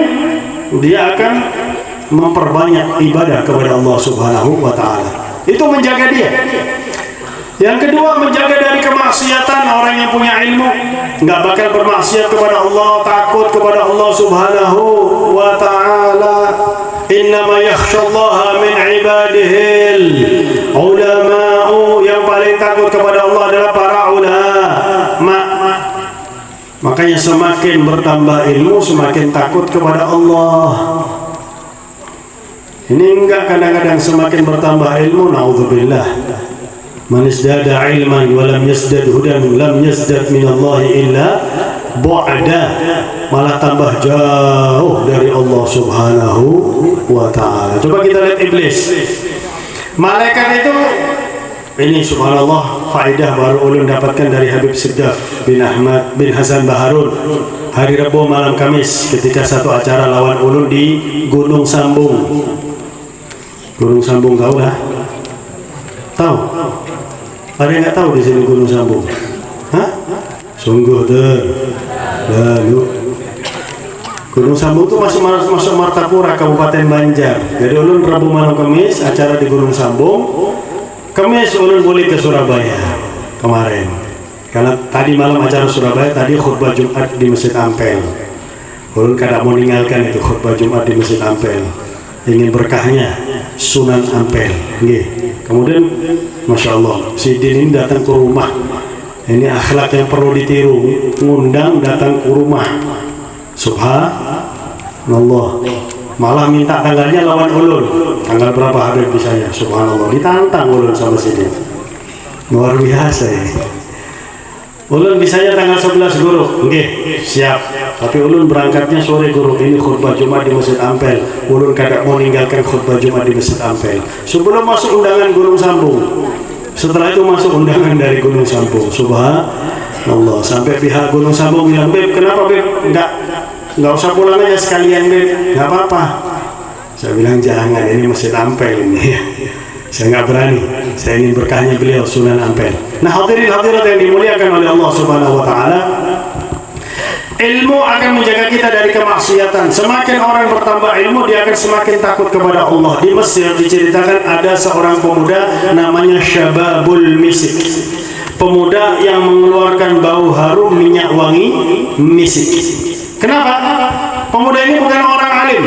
dia akan memperbanyak ibadah kepada Allah Subhanahu wa taala. Itu menjaga dia. Yang kedua, menjaga dari kemaksiatan. Orang yang punya ilmu nggak bakal bermaksiat kepada Allah, takut kepada Allah Subhanahu wa ta'ala. Innama yakhshallaha min ibadihil ulama'u. Yang paling takut kepada Allah adalah para ulama. Makanya semakin bertambah ilmu, semakin takut kepada Allah. Ini enggak, kadang-kadang semakin bertambah ilmu, naudzubillah, man izdada ilman wa lam yazdad hudan lam yazdad minallahi illa bu'da, malah tambah jauh dari Allah Subhanahu wa ta'ala. Coba kita lihat iblis. Malaikat itu, ini subhanallah, faedah baru ulun dapatkan dari Habib Segaf bin Ahmad bin Hasan Baharun hari Rabu malam Kamis ketika satu acara lawan ulun di Gunung Sambung. Gunung Sambung tahu lah? Tahu? Ada yang nggak tahu di sini Gunung Sambung? Hah? Sungguh lalu Gunung Sambung itu masuk Martapura, Kabupaten Banjar. Jadi ulun Rabu malam Kamis acara di Gunung Sambung. Kamis ulun boleh ke Surabaya kemarin. Karena tadi malam acara Surabaya, tadi khutbah Jumat di Masjid Ampel. Ulun kada mau meninggalkan itu khutbah Jumat di Masjid Ampel. Ingin berkahnya Sunan Ampel. Nggih. Kemudian Masya Allah, si Din ini datang ke rumah. Ini akhlak yang perlu ditiru. Ngundang datang ke rumah. Subhanallah. Malah minta tanggalnya lawan ulun. Tanggal berapa Habib bisanya? Subhanallah. Ditantang ulun sama si Din. Luar biasa ya. Ulun bisanya tanggal 11 guru. Nggih, siap. Tapi ulun berangkatnya sore guru. Ini khutbah Jumat di Masjid Ampel. Ulun kada mau meninggalkan khutbah Jumat di Masjid Ampel. Sebelum masuk undangan Gunung Sambung. Setelah itu masuk undangan dari Gunung Sambung. Subhanallah. Sampai pihak Gunung Sambung bilang, "Beb, kenapa Beb? Enggak usah pulang aja sekalian Beb." "Enggak apa-apa." Saya bilang, "Jangan, ini Masjid Ampel ini." Saya nggak berani. Saya ingin berkahnya beliau Sunan Ampel. Nah, hadirin-hadirat yang dimuliakan oleh Allah Subhanahu wa taala, ilmu akan menjaga kita dari kemaksiatan. Semakin orang bertambah ilmu, dia akan semakin takut kepada Allah. Di Mesir diceritakan ada seorang pemuda namanya Syababul Misik. Pemuda yang mengeluarkan bau harum minyak wangi misik. Kenapa? Pemuda ini bukan orang alim.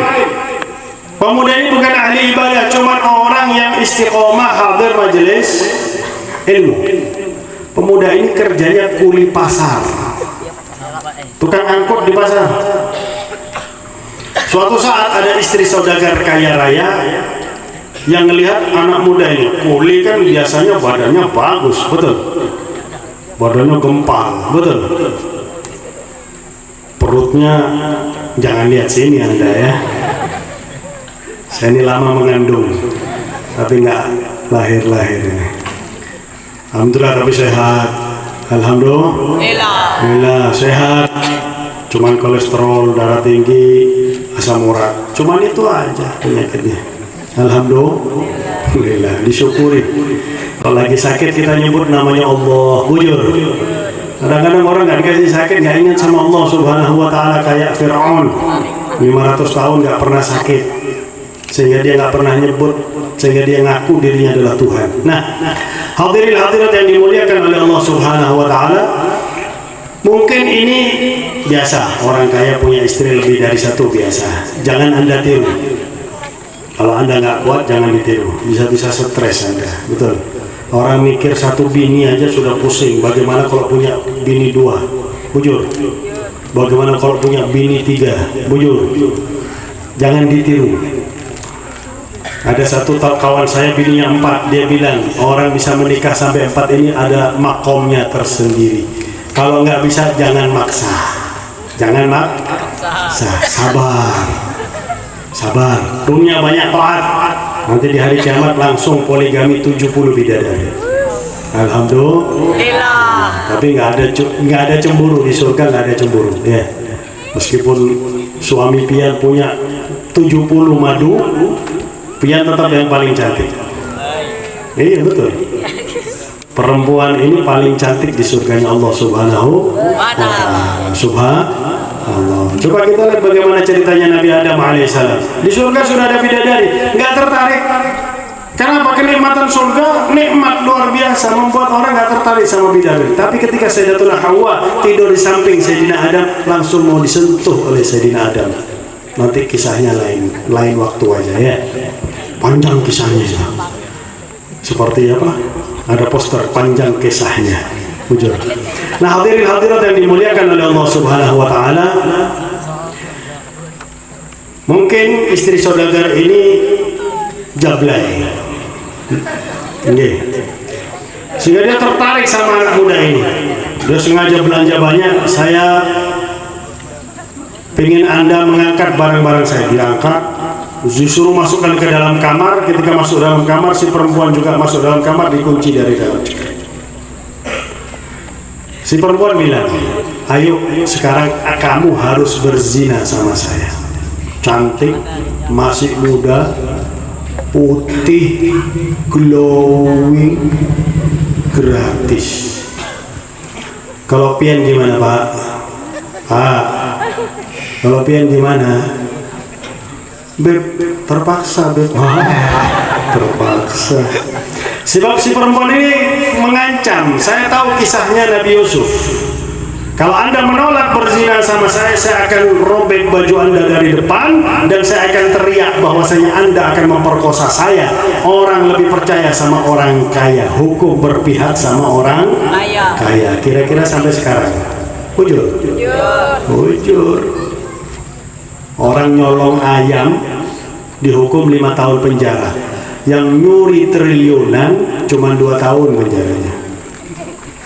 Pemuda ini bukan ahli ibadah, cuma orang yang istiqomah hadir majelis ilmu. Pemuda ini kerjanya kuli pasar, tukang angkut di pasar. Suatu saat ada istri saudagar kaya raya yang melihat anak muda ini. Kuli kan biasanya badannya bagus, betul? Badannya gempal, betul? Perutnya jangan lihat sini Anda ya. Saya ini lama mengandung, tapi nggak lahir-lahir ini. Alhamdulillah, tapi sehat. Alhamdulillah sehat. Cuman kolesterol, darah tinggi, asam urat. Cuman itu aja penyakitnya. Alhamdulillah, disyukuri. Kalau lagi sakit kita nyebut namanya Allah. Bujur. Kadang-kadang orang nggak dikasih sakit, nggak ingat sama Allah Subhanahu wa taala, kayak Fir'aun 500 tahun nggak pernah sakit, sehingga dia nggak pernah nyebut, sehingga dia ngaku dirinya adalah Tuhan. Nah, hadirin hadirat yang dimuliakan oleh Allah Subhanahu wa taala, mungkin ini biasa, orang kaya punya istri lebih dari satu, biasa. Jangan Anda tiru. Kalau Anda nggak kuat, jangan ditiru. Bisa-bisa stres Anda, betul. Orang mikir satu bini aja sudah pusing, bagaimana kalau punya bini 2? Bujur. Bagaimana kalau punya bini 3? Bujur, jangan ditiru. Ada satu kawan saya bininya 4, dia bilang orang bisa menikah sampai 4 ini ada makomnya tersendiri. Kalau nggak bisa jangan maksa, jangan maksa, sabar. Dunia banyak taat, nanti di hari kiamat langsung poligami 70 bidadari. Alhamdulillah. Tapi nggak ada cemburu di surga, nggak ada cemburu ya. Meskipun suami pian punya 70 madu, pian tetap yang paling cantik. Iya betul. Perempuan ini paling cantik di surganya Allah Subhanahu wa Ta'ala. Subhanallah. Coba kita lihat bagaimana ceritanya Nabi Adam alaihissalam. Di surga sudah ada bidadari, nggak tertarik. Kenapa? Kenikmatan surga nikmat luar biasa, membuat orang nggak tertarik sama bidadari. Tapi ketika Sayyidatuna Hawa tidur di samping Sayyidina Adam, langsung mau disentuh oleh Sayyidina Adam. Nanti kisahnya lain waktu aja ya. Panjang kisahnya. Seperti apa? Ada poster panjang kisahnya. Bujur. Nah, hadirin hadirat yang dimuliakan oleh Allah Subhanahu wa Ta'ala, mungkin istri saudagar ini jablay. Sehingga dia tertarik sama anak muda ini. Dia sengaja belanja banyak. Saya ingin Anda mengangkat barang-barang saya. Diangkat, disuruh masukkan ke dalam kamar. Ketika masuk dalam kamar, si perempuan juga masuk dalam kamar, dikunci dari dalam. Si perempuan bilang, ayo sekarang kamu harus berzina sama saya. Cantik, masih muda, putih, glowing, gratis. Kalau pian gimana Pak? Kalau pian gimana? Beb, terpaksa Beb. Terpaksa. Sebab si perempuan ini mengancam. Saya tahu kisahnya Nabi Yusuf. Kalau Anda menolak berzina sama saya akan robek baju Anda dari depan dan saya akan teriak bahwasanya Anda akan memperkosa saya. Orang lebih percaya sama orang kaya, hukum berpihak sama orang kaya. Kira-kira sampai sekarang. Jujur. Orang nyolong ayam dihukum 5 tahun penjara. Yang nyuri triliunan cuma 2 tahun penjaranya.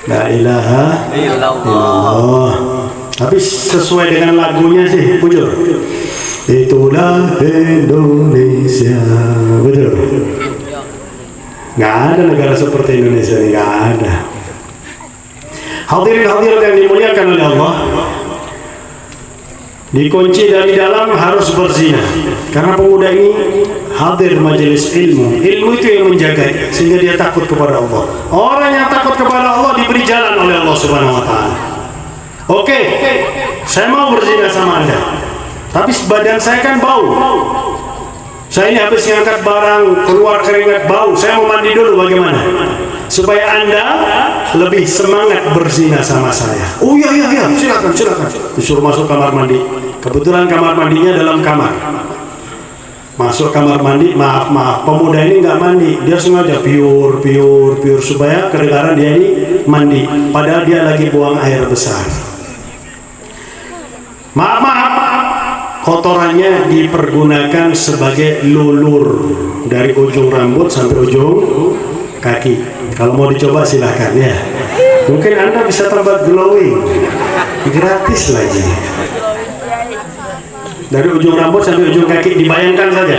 La ilaha illallah. Tapi sesuai dengan lagunya sih, bujur. Itulah Indonesia. Bujur. Nggak ada negara seperti Indonesia ini, nggak ada. Hadirin hadirat yang dimuliakan oleh Allah, dikunci dari dalam harus berzina. Karena pemuda ini hadir majelis ilmu. Ilmu itu yang menjaga sehingga dia takut kepada Allah. Orang yang takut kepada Allah diberi jalan oleh Allah Subhanahu wa Ta'ala. Oke, saya mau berzina sama Anda, tapi badan saya kan bau. Saya ini habis ngangkat barang, keluar keringat bau. Saya mau mandi dulu, bagaimana? Supaya Anda lebih semangat berzina sama saya. Oh iya, silakan. Disuruh masuk kamar mandi. Kebetulan kamar mandinya dalam kamar. Masuk kamar mandi, maaf, pemuda ini nggak mandi. Dia sengaja pure supaya kedengaran dia ini mandi. Padahal dia lagi buang air besar. Maaf. Kotorannya dipergunakan sebagai lulur dari ujung rambut sampai ujung kaki. Kalau mau dicoba silahkan ya. Mungkin Anda bisa tambah glowing, gratis lagi. Dari ujung rambut sampai ujung kaki, dibayangkan saja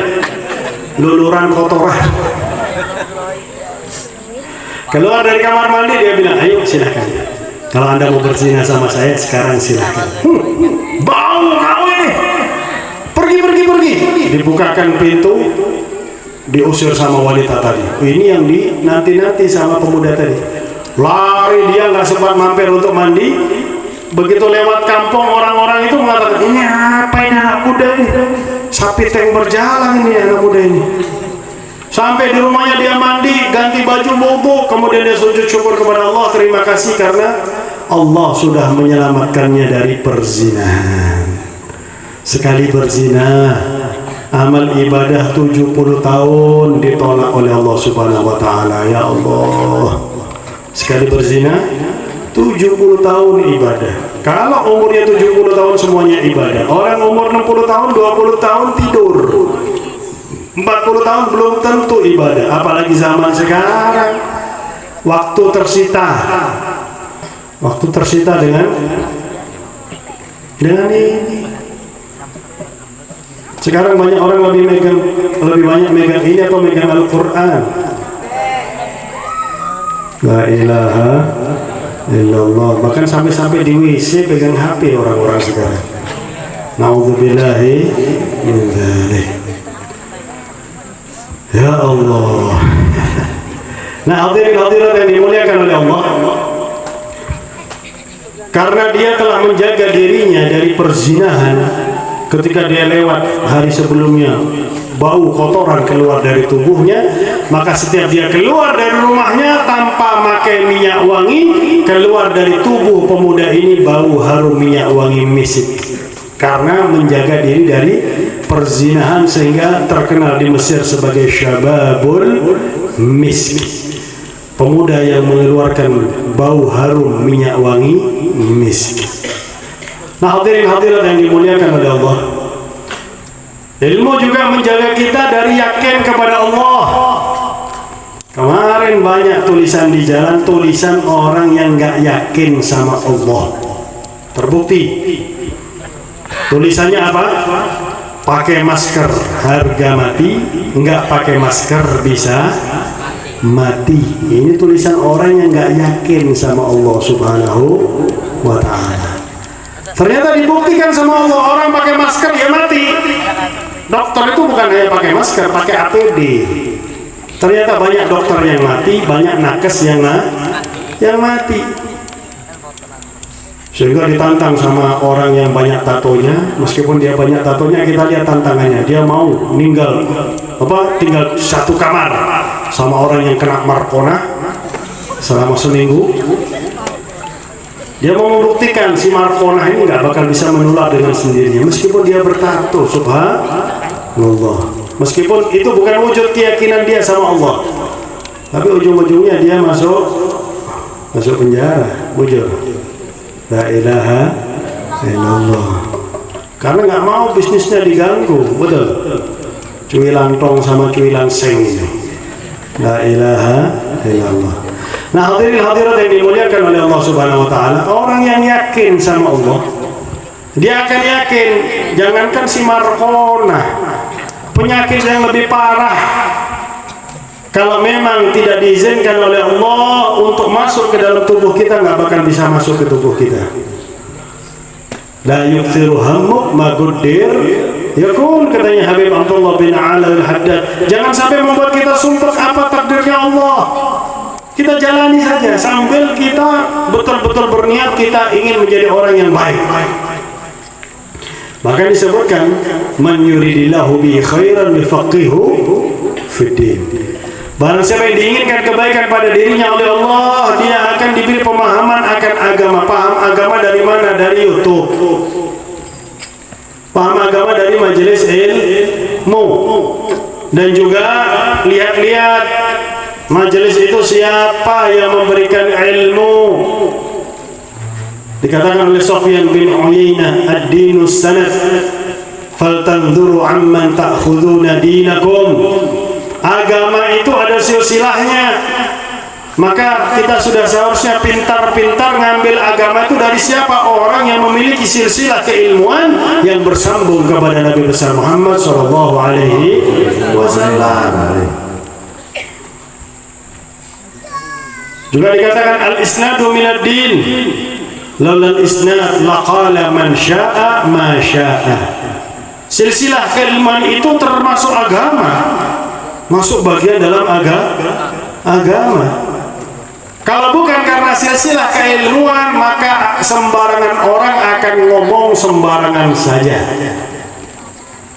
luluran kotoran. Keluar dari kamar mandi dia bilang, ayo silahkan. Kalau Anda mau berzina sama saya sekarang silahkan. Bau kau ini. Pergi. Dibukakan pintu, diusir sama wanita tadi. Ini yang dinanti-nanti sama pemuda tadi. Lari dia, nggak sempat mampir untuk mandi. Begitu lewat kampung, orang-orang itu mengatakan, ini apa ini anak muda ini? Sapi tank berjalan ini anak muda ini. Sampai di rumahnya dia mandi, ganti baju bobo, kemudian dia sujud syukur kepada Allah, terima kasih karena Allah sudah menyelamatkannya dari perzinahan. Sekali berzina, amal ibadah 70 tahun ditolak oleh Allah Subhanahu wa Ta'ala. Ya Allah, sekali berzina 70 tahun ibadah. Kalau umurnya 70 tahun semuanya ibadah. Orang umur 60 tahun, 20 tahun tidur. 40 tahun belum tentu ibadah. Apalagi zaman sekarang, waktu tersita. Waktu tersita dengan ini. Sekarang banyak orang lebih banyak megang ini atau megang Al-Quran. La ilaha illallah. Bahkan sampai di WC pegang HP orang-orang sekarang. Na'udzubillahi min dzalik. Ya Allah. Nah, hadirin-hadirat yang dimuliakan oleh Allah, karena dia telah menjaga dirinya dari perzinahan. Ketika dia lewat hari sebelumnya, bau kotoran keluar dari tubuhnya, maka setiap dia keluar dari rumahnya tanpa pakai minyak wangi, keluar dari tubuh pemuda ini bau harum minyak wangi misik. Karena menjaga diri dari perzinahan, sehingga terkenal di Mesir sebagai syababul misk, pemuda yang mengeluarkan bau harum minyak wangi misk. Nah, hadirin-hadirat yang dimuliakan oleh Allah, ilmu juga menjaga kita dari yakin kepada Allah. Kemarin banyak tulisan di jalan, tulisan orang yang gak yakin sama Allah. Terbukti. Tulisannya apa? Pakai masker harga mati, enggak pakai masker bisa mati. Ini tulisan orang yang enggak yakin sama Allah Subhanahu wa ta'ala. Ternyata dibuktikan sama Allah, orang pakai masker ya mati. Dokter itu bukan hanya pakai masker, pakai APD. Ternyata banyak dokter yang mati, banyak nakes yang mati. Sehingga ditantang sama orang yang banyak tatonya. Meskipun dia banyak tatonya, kita lihat tantangannya. Dia mau tinggal satu kamar sama orang yang kena markona selama seminggu. Dia mau membuktikan si markona ini nggak bakal bisa menular dengan sendirinya, meskipun dia bertato. Subhanallah. Meskipun itu bukan wujud keyakinan dia sama Allah, tapi ujung-ujungnya dia masuk penjara. Bujur. La ilaha illallah. Karena nggak mau bisnisnya diganggu. Betul. Cuilan tong sama cuilan seng. La ilaha illallah. Nah, hadirin-hadirat yang dimuliakan oleh Allah Subhanahu wa ta'ala, orang yang yakin sama Allah, dia akan yakin. Jangankan si markona, penyakit yang lebih parah, kalau memang tidak diizinkan oleh Allah untuk masuk ke dalam tubuh kita, nggak bakal bisa masuk ke tubuh kita. La yukthiru hammuk ma quddir yakun, katanya Habib Abdullah bin Ala al-Haddad. Jangan sampai membuat kita sumpah apa takdirnya Allah. Kita jalani saja sambil kita betul-betul berniat kita ingin menjadi orang yang baik. Maka disebutkan, man yuridillahu bi khairan yufaqihu fid din. Barang siapa yang diinginkan kebaikan pada dirinya oleh Allah, dia akan diberi pemahaman akan agama. Paham agama dari mana? Dari YouTube. Paham agama dari majelis ilmu. Dan juga lihat-lihat majelis itu siapa yang memberikan ilmu. Dikatakan oleh Sufyan bin Uyainah, ad-dinus sanad, faltanzuru amman ta'khuduna dinakum. Agama itu ada silsilahnya. Maka kita sudah seharusnya pintar-pintar ngambil agama itu dari siapa? Orang yang memiliki silsilah keilmuan yang bersambung kepada Nabi besar Muhammad sallallahu alaihi wasallam. Juga dikatakan al-isnadu minad din, laulal isnad laqala man syaa ma syaa. Silsilah keilmuan itu termasuk agama, masuk bagian dalam agama. Kalau bukan karena silsilah keilmuan, maka sembarangan orang akan ngomong sembarangan saja.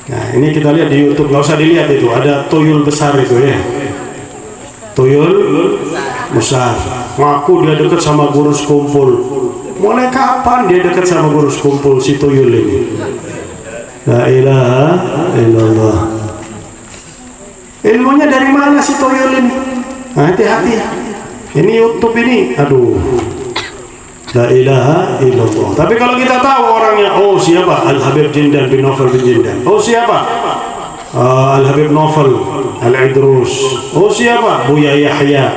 Nah, ini kita lihat di YouTube, nggak usah dilihat itu, ada tuyul besar itu ya. Tuyul besar, ngaku dia dekat sama guru sekumpul. Mulai kapan dia dekat sama guru sekumpul si tuyul ini? La ilaha illallah. Ilmunya dari mana si tuyul ini? Hati-hati. Ini YouTube ini, aduh. La ilaha illallah. Tapi kalau kita tahu orangnya, oh siapa? Al-Habib Jindan bin Novel bin Jindan. Oh siapa? Al-Habib Novel Al-Idrus. Oh siapa? Buya Yahya.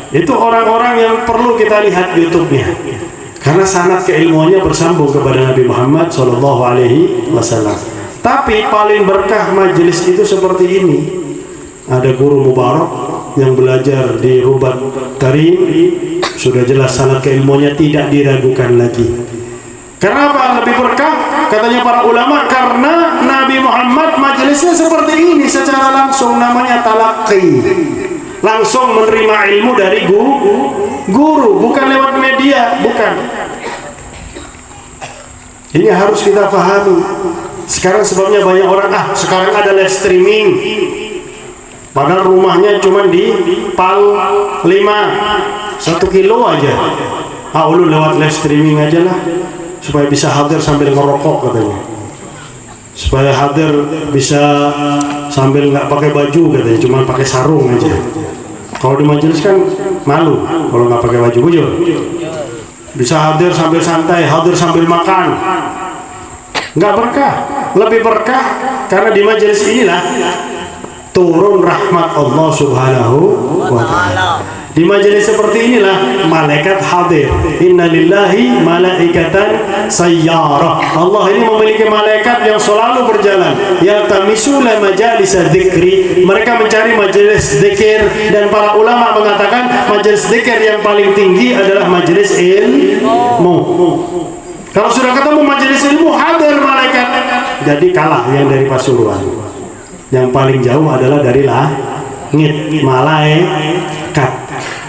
Itu orang-orang yang perlu kita lihat YouTube-nya. Karena sanad keilmuannya bersambung kepada Nabi Muhammad SAW. Tapi paling berkah majelis itu seperti ini. Ada guru Mubarak yang belajar di Rubat Karim, sudah jelas sanad keilmuannya tidak diragukan lagi. Karena apa? Lebih berkah katanya para ulama karena Nabi Muhammad majelisnya seperti ini secara langsung, namanya talaqi. Langsung menerima ilmu dari guru, bukan lewat media, bukan. Ini harus kita pahami. Sekarang sebabnya banyak orang, sekarang ada live streaming. Padahal rumahnya cuma di Pal 5, 1 kilo aja. Lu lewat live streaming aja lah, supaya bisa hadir sambil ngerokok katanya. Supaya hadir bisa sambil nggak pakai baju katanya, cuma pakai sarung aja. Kalau di majelis kan malu kalau nggak pakai baju, bujur. Bisa hadir sambil santai, hadir sambil makan. Nggak berkah. Lebih berkah karena di majelis inilah turun rahmat Allah Subhanahu wa ta'ala. Di majelis seperti inilah malaikat hadir. Inna lillahi malaikatan sayyarah. Allah ini memiliki malaikat yang selalu berjalan. Yaltamisuna majalisa dzikri. Mereka mencari majelis zikir, dan para ulama mengatakan majelis zikir yang paling tinggi adalah majelis ilmu. Kalau sudah ketemu majelis ilmu, hadir malaikat. Jadi kalah yang dari Pasuruan. Yang paling jauh adalah dari langit, malaikat.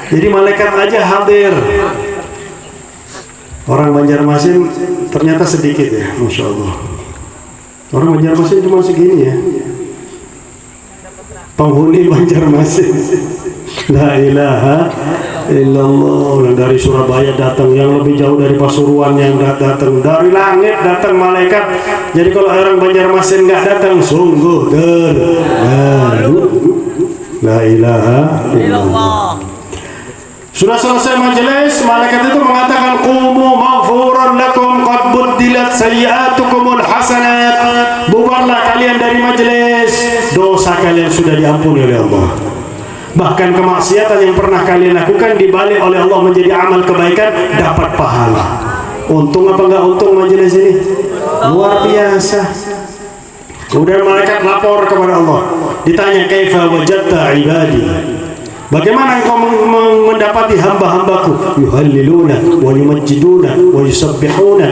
Jadi malaikat aja hadir. Orang Banjarmasin ternyata sedikit ya, Masya Allah. Orang Banjarmasin cuma segini ya, penghuni Banjarmasin. La ilaha illallah. Dari Surabaya datang, yang lebih jauh dari Pasuruan yang datang, dari langit datang malaikat. Jadi kalau orang Banjarmasin nggak datang, sungguh terharu. La ilaha illallah. Sudah selesai majelis, malaikat itu mengatakan, qumu maghfuran lakum qad buddilat sayyi'atukumul hasanat. Bubarlah kalian dari majelis, dosa kalian sudah diampuni oleh Allah. Bahkan kemaksiatan yang pernah kalian lakukan dibalik oleh Allah menjadi amal kebaikan, dapat pahala. Untung apa enggak untung majelis ini? Luar biasa. Kemudian malaikat lapor kepada Allah, ditanya, kaifa wajadta ibadi? Bagaimana engkau mendapati hamba-hambaku? Yuhalliluna wa yumajjiduna wa yusabbihuna.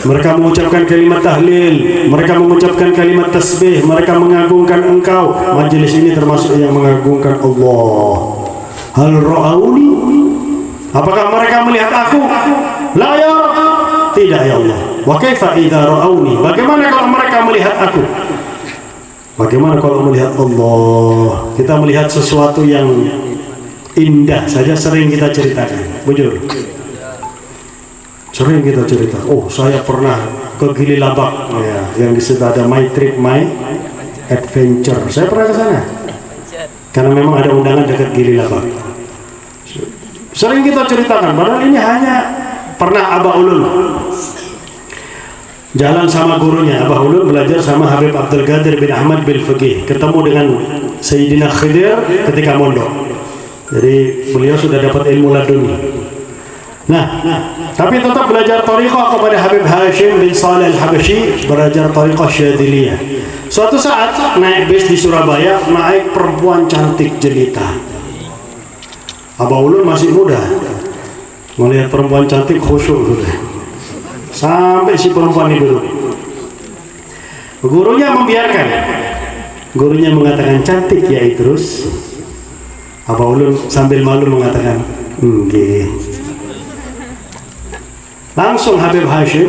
Mereka mengucapkan kalimat tahlil, mereka mengucapkan kalimat tasbih, mereka mengagungkan engkau. Majelis ini termasuk yang mengagungkan Allah. Hal ra'auni? Apakah mereka melihat aku? La ya, tidak ya Allah. Wa kaifa idza ra'auni? Bagaimana kalau mereka melihat aku? Bagaimana kalau melihat Allah? Kita melihat sesuatu yang indah saja sering kita ceritakan, bujur. Sering kita cerita. Oh, saya pernah ke Gili Labak, ya, yang di situ ada My Trip My Adventure. Saya pernah ke sana. Karena memang ada undangan dekat Gili Labak. Sering kita ceritakan. Padahal ini hanya pernah Abah Ulul jalan sama gurunya. Abah Ulul belajar sama Habib Abdul Qadir bin Ahmad bin Faqih, ketemu dengan Sayyidina Khidir ketika mondok. Jadi beliau sudah dapat ilmu laduni. Nah, tapi tetap belajar tariqah kepada Habib Hashim bin Saleh Al-Habashi, belajar tariqah Syadziliyah. Suatu saat naik bis di Surabaya, naik perempuan cantik jelita. Abah Ulul masih muda, melihat perempuan cantik khusyuk sudah. Sampai si perempuan ini duduk. Gurunya membiarkan. Gurunya mengatakan, cantik ya Idrus. Abah Ulul sambil malu mengatakan, nggih. Langsung Habib Hashim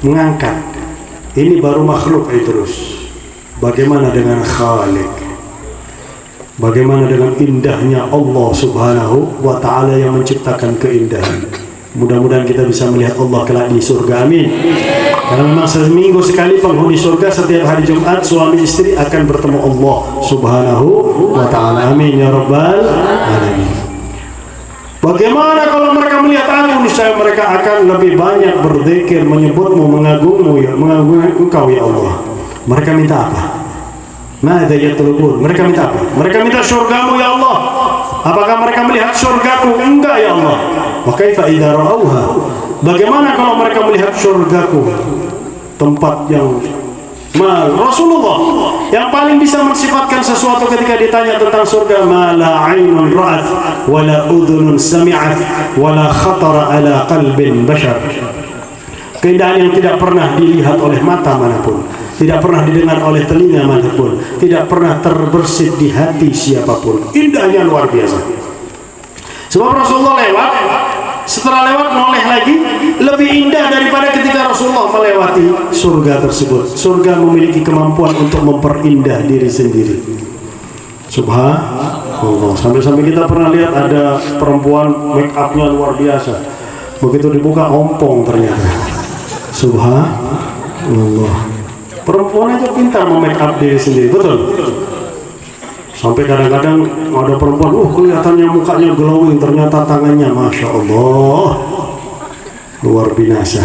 mengangkat, ini baru makhluk Idrus. Bagaimana dengan Khalik? Bagaimana dengan indahnya Allah Subhanahu wa ta'ala yang menciptakan keindahan? Mudah-mudahan kita bisa melihat Allah kelak di surga, amin. Karena memang seminggu sekali penghuni surga setiap hari Jumat suami istri akan bertemu Allah Subhanahu wa ta'ala, amin ya rabbal alamin. Bagaimana kalau mereka melihat aku, niscaya mereka akan lebih banyak berzikir, menyebutmu, mengagungmu, ya, mengagungkan engkau ya Allah. Mereka minta apa? Mada yatlubun? Mereka minta apa? Mereka minta surgamu ya Allah. Apakah mereka melihat surgaku? Enggak ya Allah. Wa kaifa idza ra'awha? Bagaimana kalau mereka melihat surgaku? Tempat yang Rasulullah yang paling bisa mensifatkan sesuatu ketika ditanya tentang surga, ma la 'ainun ra'at wa la udhunun sami'at wa la khatara ala qalbin bashar. Keindahan yang tidak pernah dilihat oleh mata manapun, tidak pernah didengar oleh telinga manapun, tidak pernah terbersit di hati siapapun. Indahnya luar biasa. Sebab Rasulullah lewat, setelah lewat noleh lagi, lebih indah daripada ketika Rasulullah melewati surga tersebut. Surga memiliki kemampuan untuk memperindah diri sendiri. Subhanallah. Sampai-sampai kita pernah lihat ada perempuan make upnya luar biasa. Begitu dibuka ompong ternyata. Subhanallah. Perempuan aja pintar memake up diri sendiri, betul? Sampai kadang-kadang ada perempuan, kelihatannya mukanya glowing, ternyata tangannya, Masya Allah, luar biasa.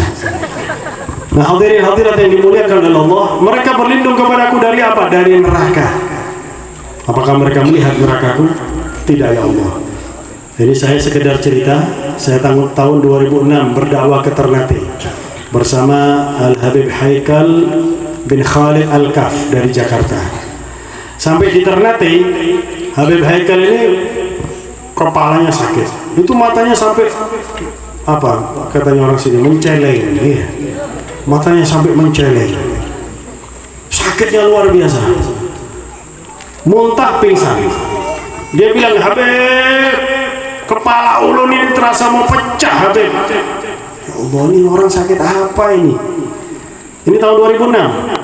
Nah, hadirin hadirat yang dimuliakan oleh Allah, mereka berlindung kepadaku dari apa? Dari neraka. Apakah mereka melihat nerakaku? Tidak ya Allah. Ini saya sekedar cerita. Saya tahun 2006 berdakwah ke Ternate bersama Al-Habib Haikal bin Khalid Al-Kaf dari Jakarta. Sampai di Ternate, Habib Haikal ini kepalanya sakit. Itu matanya sampai apa? Katanya orang sini menceleng. Iya. Matanya sampai menceleng. Sakitnya luar biasa. Muntah pingsan. Dia bilang, Habib, kepala ulun ini terasa mau pecah, Habib. Ya Allah, ini orang sakit apa ini? Ini tahun 2006.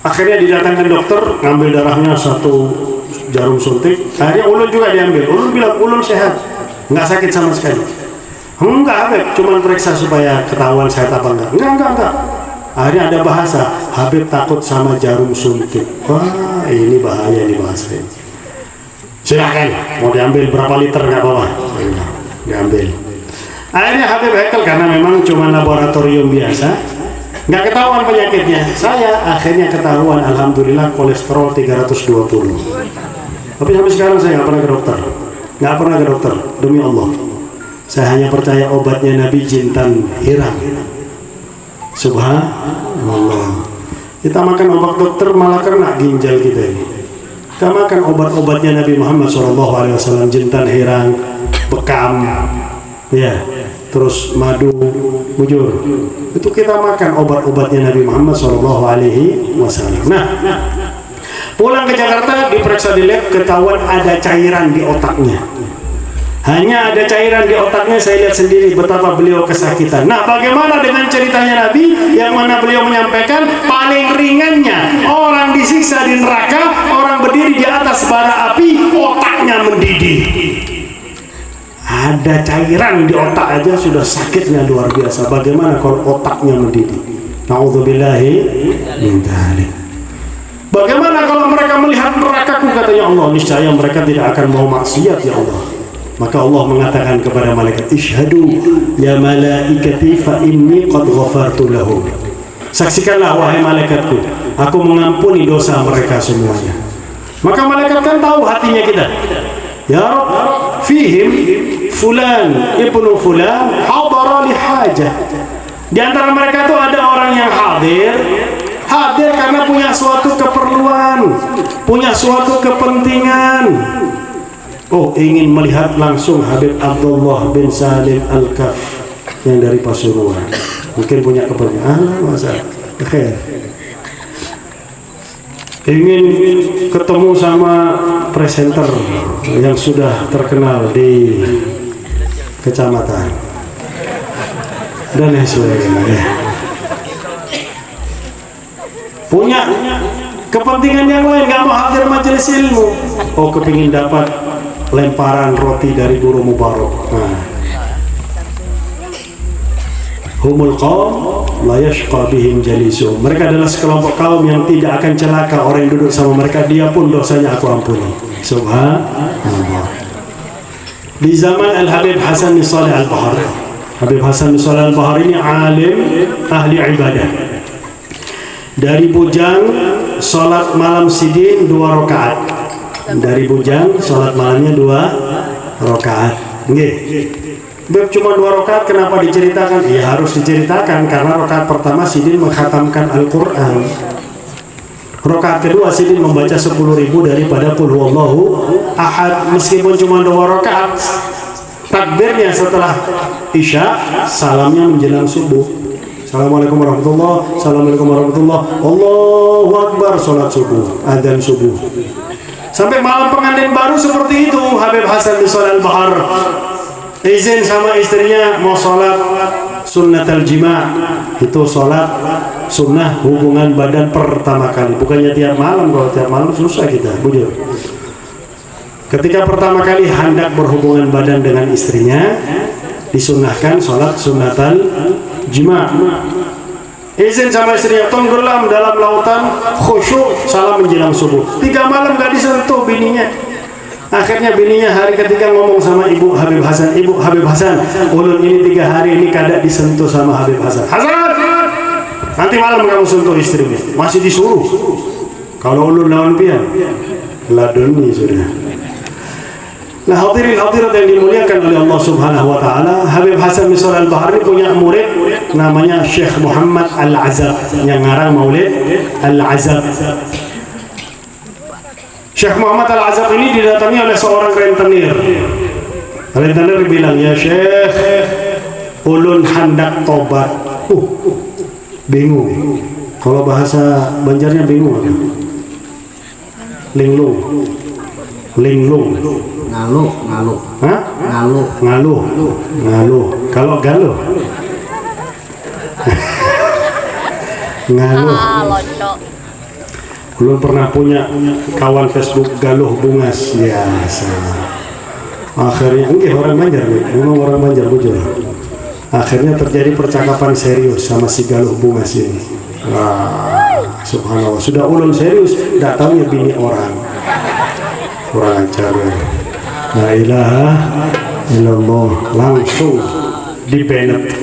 Akhirnya didatangkan dokter, ngambil darahnya 1 jarum suntik. Akhirnya ulun juga diambil. Ulun bilang, ulun sehat, nggak sakit sama sekali. Enggak, Habib, cuma periksa supaya ketahuan sehat apa enggak. Enggak. Akhirnya ada bahasa, Habib takut sama jarum suntik. Wah, ini bahaya nih bahasa ini. Silakan, mau diambil berapa liter nggak apa-apa. Diambil. Akhirnya Habib Haikal, karena memang cuma laboratorium biasa, nggak ketahuan penyakitnya. Saya akhirnya ketahuan, alhamdulillah, kolesterol 320. Tapi sampai sekarang saya nggak pernah ke dokter, demi Allah. Saya hanya percaya obatnya Nabi Jintan Hirang. Subhanallah. Kita makan obat dokter malah kena ginjal kita ini. Kita makan obat-obatnya Nabi Muhammad SAW, Jintan Hirang, bekam, ya, terus madu, bujur. Itu kita makan obat-obatnya Nabi Muhammad SAW. Nah, pulang ke Jakarta, diperiksa di lab, ketahuan ada cairan di otaknya. Hanya ada cairan di otaknya, saya lihat sendiri betapa beliau kesakitan. Nah, bagaimana dengan ceritanya Nabi yang mana beliau menyampaikan paling ringannya orang disiksa di neraka, orang berdiri di atas bara api, otaknya mendidih. Ada cairan di otak aja sudah sakitnya luar biasa. Bagaimana kalau otaknya mendidih? Na'udzubillahi min dzalik. Bagaimana kalau mereka melihat nerakaku, katanya Allah, niscaya mereka tidak akan mau maksiat ya Allah. Maka Allah mengatakan kepada malaikat, Ishhadu ya malaikati fa inni qad ghafartu lahum. Saksikanlah wahai malaikatku, aku mengampuni dosa mereka semuanya. Maka malaikat kan tahu hatinya kita. Ya Rabb, fihim fulan ibnu fulan hadara li hajah. Di antara mereka itu ada orang yang hadir karena punya suatu keperluan, punya suatu kepentingan. Ingin melihat langsung Habib Abdullah bin Salim Al-Kaf yang dari Pasuruan. Mungkin punya kepentingan, masa khair. Ingin ketemu sama presenter yang sudah terkenal di kecamatan dan lain sebagainya. Punya kepentingan yang lain, nggak mau hadir majelis ilmu. Kepingin dapat lemparan roti dari guru Mubarak. Humul qaum la yashqa bihim jalisu. Mereka adalah sekelompok kaum yang tidak akan celaka orang yang duduk sama mereka. Dia pun dosanya aku ampuni. Subhanallah. Di zaman Al-Habib Hasan bin Shalih Al-Bahar. Habib Hasan bin Shalih Al-Bahar ini alim ahli ibadah. Dari Bujang sholat malam sidin 2 rakaat. Dari Bujang sholat malamnya 2 rakaat. Nggih. Beb cuma 2 rakaat, kenapa diceritakan? Ya harus diceritakan karena rakaat pertama sidin mengkhatamkan Al-Quran. Rakaat kedua sidin membaca 10.000 daripada Qul Huwallahu Ahad. Meskipun cuma 2 rakaat, takbirnya setelah Isya, salamnya menjelang subuh. Assalamualaikum warahmatullahi, Assalamualaikum warahmatullahi, Allahu Akbar, sholat subuh, adzan subuh. Sampai malam pengantin baru seperti itu. Habib Hasan bin Shalih Al-Bahar izin sama istrinya mau sholat sunnatul jima', itu sholat sunnah hubungan badan pertama kali. Bukannya tiap malam, kalau tiap malam susah kita, bujur. Ketika pertama kali hendak berhubungan badan dengan istrinya, disunnahkan sholat sunnatul jima'. Izin sama istrinya, tenggelam dalam lautan khusyuk, salam menjelang subuh. 3 malam gak disentuh bininya. Akhirnya bininya hari ketiga ngomong sama Ibu Habib Hasan, Ibu Habib Hasan, ulun ini 3 hari ini kada disentuh sama Habib Hasan. Hasan, nanti malam kamu sentuh istrimu. Masih disuruh. Kalau ulun lawan pian, laduni sudah. Nah, hadirin hadirat yang dimuliakan oleh Allah Subhanahu wa taala, Habib Hasan bin Shalih Al-Bahar punya murid namanya Syekh Muhammad Al-Azab, yang ngarang Maulid Al-Azab. Syekh Muhammad Al-Azab ini didatangi oleh seorang rentenir. Rentenir bilang, "Ya Syekh, ulun hendak tobat." Bingung. Kalau bahasa Banjarnya bingung. Linglung. Linglung. Ngaluh. Hah? Ngaluh. Kalau galuh? Ngaluh. Belum pernah punya kawan Facebook Galuh Bungas. Ya, sama. Akhirnya, orang Banjar, memang orang Banjar bujur. Akhirnya terjadi percakapan serius sama si Galuh Bungas ini. Subhanallah, sudah ulun serius, tidak tahunya bini orang. Kurang ajar. La ilaha illallah, langsung dibenet.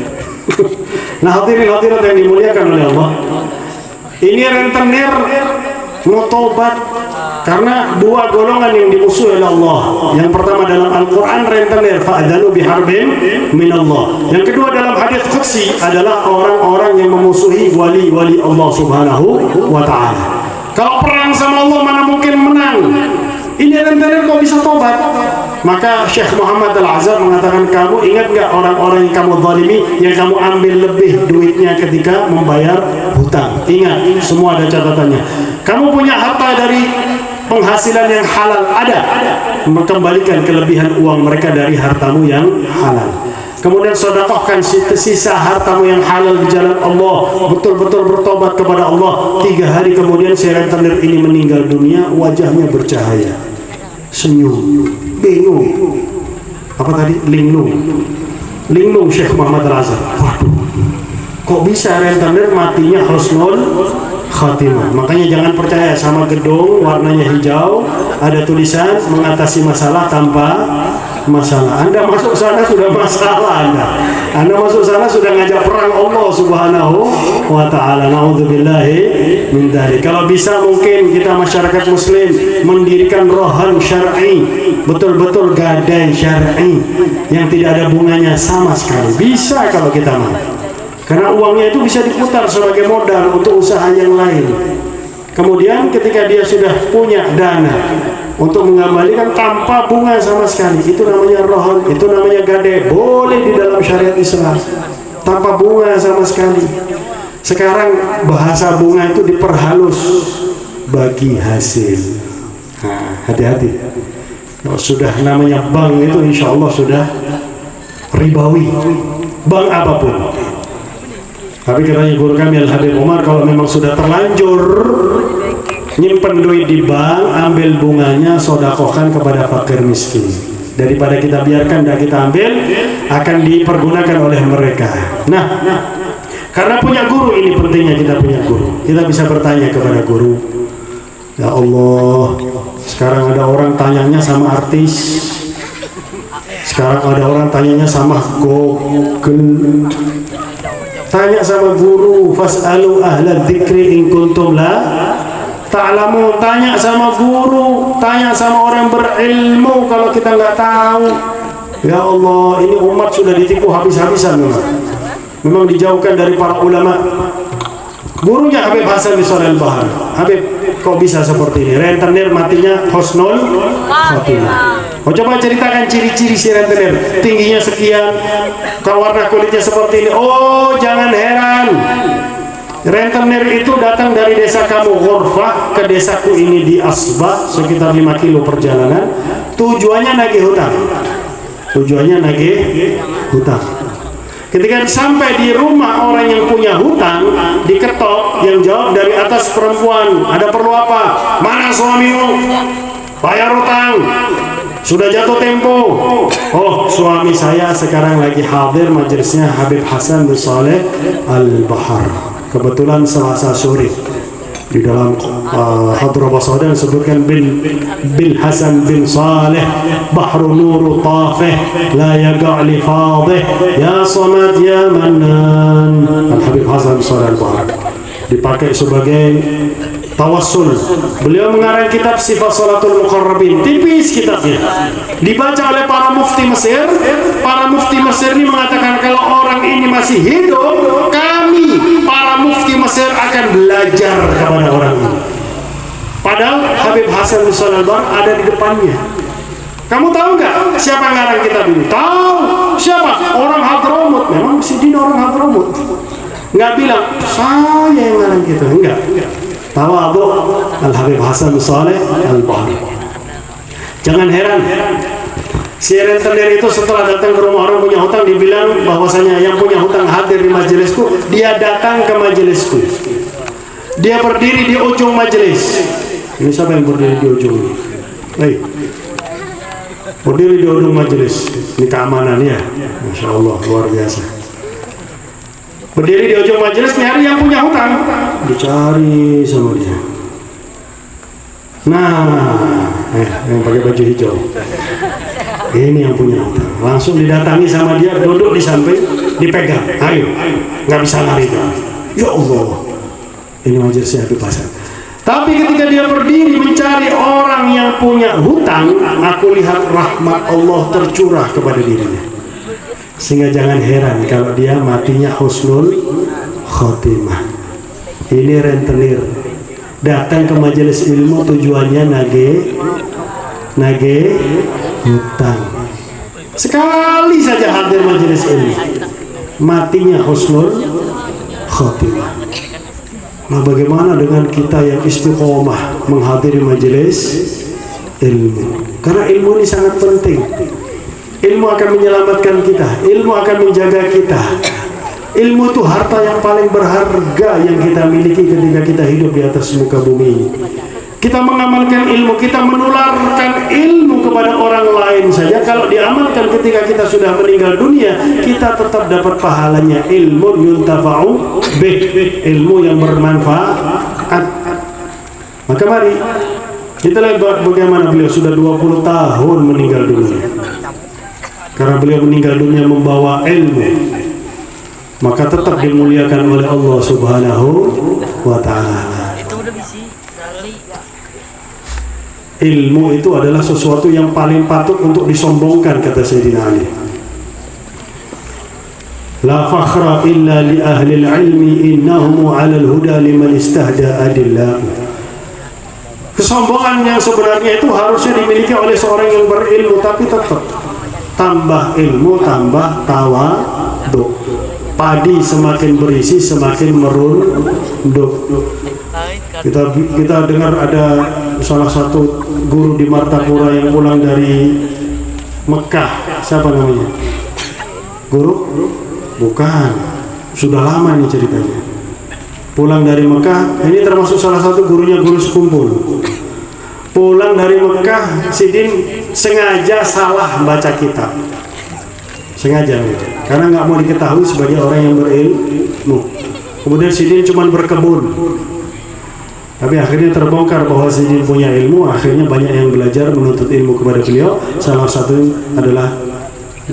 Nah, hadirin hadirat yang dimuliakan oleh Allah, ini rentenir mau tobat karena 2 golongan yang dimusuhi oleh Allah. Yang pertama dalam Al-Quran rentenir, fa'adanu biharbin minallah. Yang kedua dalam hadis qudsi adalah orang-orang yang memusuhi wali-wali Allah Subhanahu wa ta'ala. Kalau perang sama Allah mana mungkin menang? Ini rentenir kok bisa tobat? Maka Syekh Muhammad Al-Azab mengatakan, kamu ingat gak orang-orang yang kamu zalimi, yang kamu ambil lebih duitnya ketika membayar hutang? Ingat, semua ada catatannya. Kamu punya harta dari penghasilan yang halal, ada, kembalikan kelebihan uang mereka dari hartamu yang halal. Kemudian sedekahkan sisa hartamu yang halal di jalan Allah, betul-betul bertobat kepada Allah. 3 hari kemudian si rentenir ini meninggal dunia, wajahnya bercahaya, senyum, bingung. Apa tadi? Linglung Syekh Muhammad Al-Azhar. Waduh, kok bisa rentenir matinya husnul khatimah? Makanya jangan percaya sama gedung warnanya hijau, ada tulisan mengatasi masalah tanpa masalah. Anda masuk sana sudah masalah. Anda masuk sana sudah ngajak perang Allah Subhanahu wa ta'ala. Na'udzubillahi min dzalik. Kalau bisa mungkin kita masyarakat muslim mendirikan rohan syar'i, betul-betul gadai syar'i yang tidak ada bunganya sama sekali. Bisa kalau kita mau. Karena uangnya itu bisa diputar sebagai modal untuk usaha yang lain. Kemudian ketika dia sudah punya dana untuk mengembalikan tanpa bunga sama sekali, itu namanya rohan, itu namanya gade, boleh di dalam syariat Islam, tanpa bunga sama sekali. Sekarang bahasa bunga itu diperhalus bagi hasil. Nah, hati-hati. Kalau sudah namanya bank itu insya Allah sudah ribawi, bank apapun. Tapi katanya guru kami Al-Habib Umar, kalau memang sudah terlanjur nyimpen duit di bank, ambil bunganya, sodakohkan kepada fakir miskin. Daripada kita biarkan dan kita ambil, akan dipergunakan oleh mereka. Nah, karena punya guru, ini pentingnya kita punya guru. Kita bisa bertanya kepada guru. Ya Allah, sekarang ada orang tanyanya sama artis. Sekarang ada orang tanyanya sama Google, tanya sama guru, fas'alu ahla dzikri in kuntum la ta'lamun. Tanya sama guru, tanya sama orang berilmu kalau kita nggak tahu. Ya Allah, ini umat sudah ditipu habis-habisan memang dijauhkan dari para ulama. Gurunya Habib Hasan bin Shalih Al-Bahar. Habib, kok bisa seperti ini? Rentenir matinya husnul khatimah. Oh, coba ceritakan ciri-ciri si rentenir. Tingginya sekian, warna kulitnya seperti ini. Oh, jangan heran. Rentenir itu datang dari desa kamu Ghurfah ke desaku ini di Asbah, sekitar 5 kilo perjalanan. Tujuannya nagih hutang. Ketika sampai di rumah orang yang punya hutang, diketok, yang jawab dari atas perempuan, ada perlu apa? Mana suamimu? Bayar hutang. Sudah jatuh tempo. Oh, suami saya sekarang lagi hadir majelisnya Habib Hasan bin Shalih Al-Bahar. Kebetulan Selasa sore di dalam Hadrah Basada disebutkan bil Hasan bin Shalih bahru nuru tafih la yaga' li fadih ya samad ya mannan. Al-Habib Hasan bin Shalih Al-Bahar dipakai sebagai tawassul. Beliau mengarang kitab Sifat Salatul Muqarrabin, tipis kitabnya, dibaca oleh para mufti Mesir. Para mufti Mesir ini mengatakan kalau orang ini masih hidup, kami para mufti Mesir akan belajar kepada orang ini. Padahal Habib Hasan bin Shalih Al-Bahar ada di depannya. Kamu tahu nggak siapa yang ngarang kitab ini? Tahu. Siapa? Orang Hadramut. Memang Sidin orang Hadramut. Nggak bilang saya yang ngarang kitab, enggak. Tawadhu Al-Habib Hasan bin Shalih Al-Bahar. Jangan heran, si rentenir itu setelah datang ke rumah orang punya hutang, dibilang bahwasanya yang punya hutang hadir di majelisku. Dia datang ke majelisku, dia berdiri di ujung majelis. Ini siapa yang berdiri di ujung ini? Berdiri di ujung majelis. Ini keamanan ya, Masya Allah, luar biasa. Berdiri di ujung majelis nyari yang punya hutang, dicari sama dia. Nah, yang pakai baju hijau, ini yang punya hutang. Langsung didatangi sama dia, duduk di samping, dipegang. Ayo, nggak bisa lari. Ya Allah, ini majelisnya Habib Hasan. Tapi ketika dia berdiri mencari orang yang punya hutang, aku lihat rahmat Allah tercurah kepada dirinya. Sehingga jangan heran kalau dia matinya husnul khotimah. Ini rentenir datang ke majelis ilmu tujuannya nage hutang. Sekali saja hadir majelis ilmu, matinya husnul khotimah. Nah, bagaimana dengan kita yang istiqomah menghadiri majelis ilmu? Karena ilmu ini sangat penting. Ilmu akan menyelamatkan kita, ilmu akan menjaga kita. Ilmu itu harta yang paling berharga yang kita miliki ketika kita hidup di atas muka bumi ini. Kita mengamalkan ilmu, kita menularkan ilmu kepada orang lain saja. Kalau diamalkan ketika kita sudah meninggal dunia, kita tetap dapat pahalanya. Ilmu yuntafa'u bih, ilmu yang bermanfaat. Maka mari kita lihat bagaimana beliau sudah 20 tahun meninggal dunia. Karena beliau meninggal dunia membawa ilmu, maka tetap dimuliakan oleh Allah Subhanahu wa Ta'ala. Ilmu itu adalah sesuatu yang paling patut untuk disombongkan, kata Sayyidina Ali. La fakhra illa li ahli al-ilmi innahum 'ala al-huda liman istahda adillah. Kesombongan yang sebenarnya itu harusnya dimiliki oleh seorang yang berilmu, tapi tetap tambah ilmu, tambah tawadhu. Padi semakin berisi, semakin merunduk. Kita dengar ada salah satu guru di Martapura yang pulang dari Mekah. Siapa namanya? Guru? Bukan. Sudah lama ini ceritanya. Pulang dari Mekah, ini termasuk salah satu gurunya guru sekumpul. Pulang dari Mekah, Sidin sengaja salah baca kitab, sengaja, karena nggak mau diketahui sebagai orang yang berilmu. Kemudian Sidin cuma berkebun, Tapi akhirnya terbongkar bahwa Sayyidin punya ilmu. Akhirnya banyak yang belajar menuntut ilmu kepada beliau. Salah satu adalah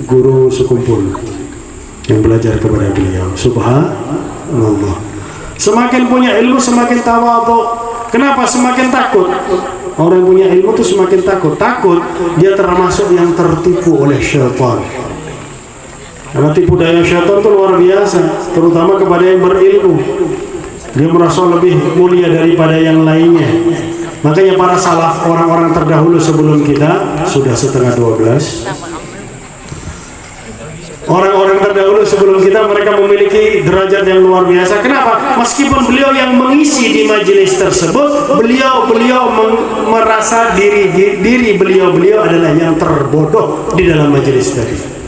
guru sekumpul yang belajar kepada beliau. Subhanallah. Semakin punya ilmu semakin tawadhu. Kenapa? Semakin takut. Orang yang punya ilmu itu semakin takut. Takut dia termasuk yang tertipu oleh syaitan. Karena tipu daya syaitan itu luar biasa, terutama kepada yang berilmu. Dia merasa lebih mulia daripada yang lainnya. Makanya para salaf, orang-orang terdahulu sebelum kita, sudah 11:30. Orang-orang terdahulu sebelum kita, mereka memiliki derajat yang luar biasa. Kenapa? Meskipun beliau yang mengisi di majelis tersebut, beliau merasa diri beliau adalah yang terbodoh di dalam majelis tadi.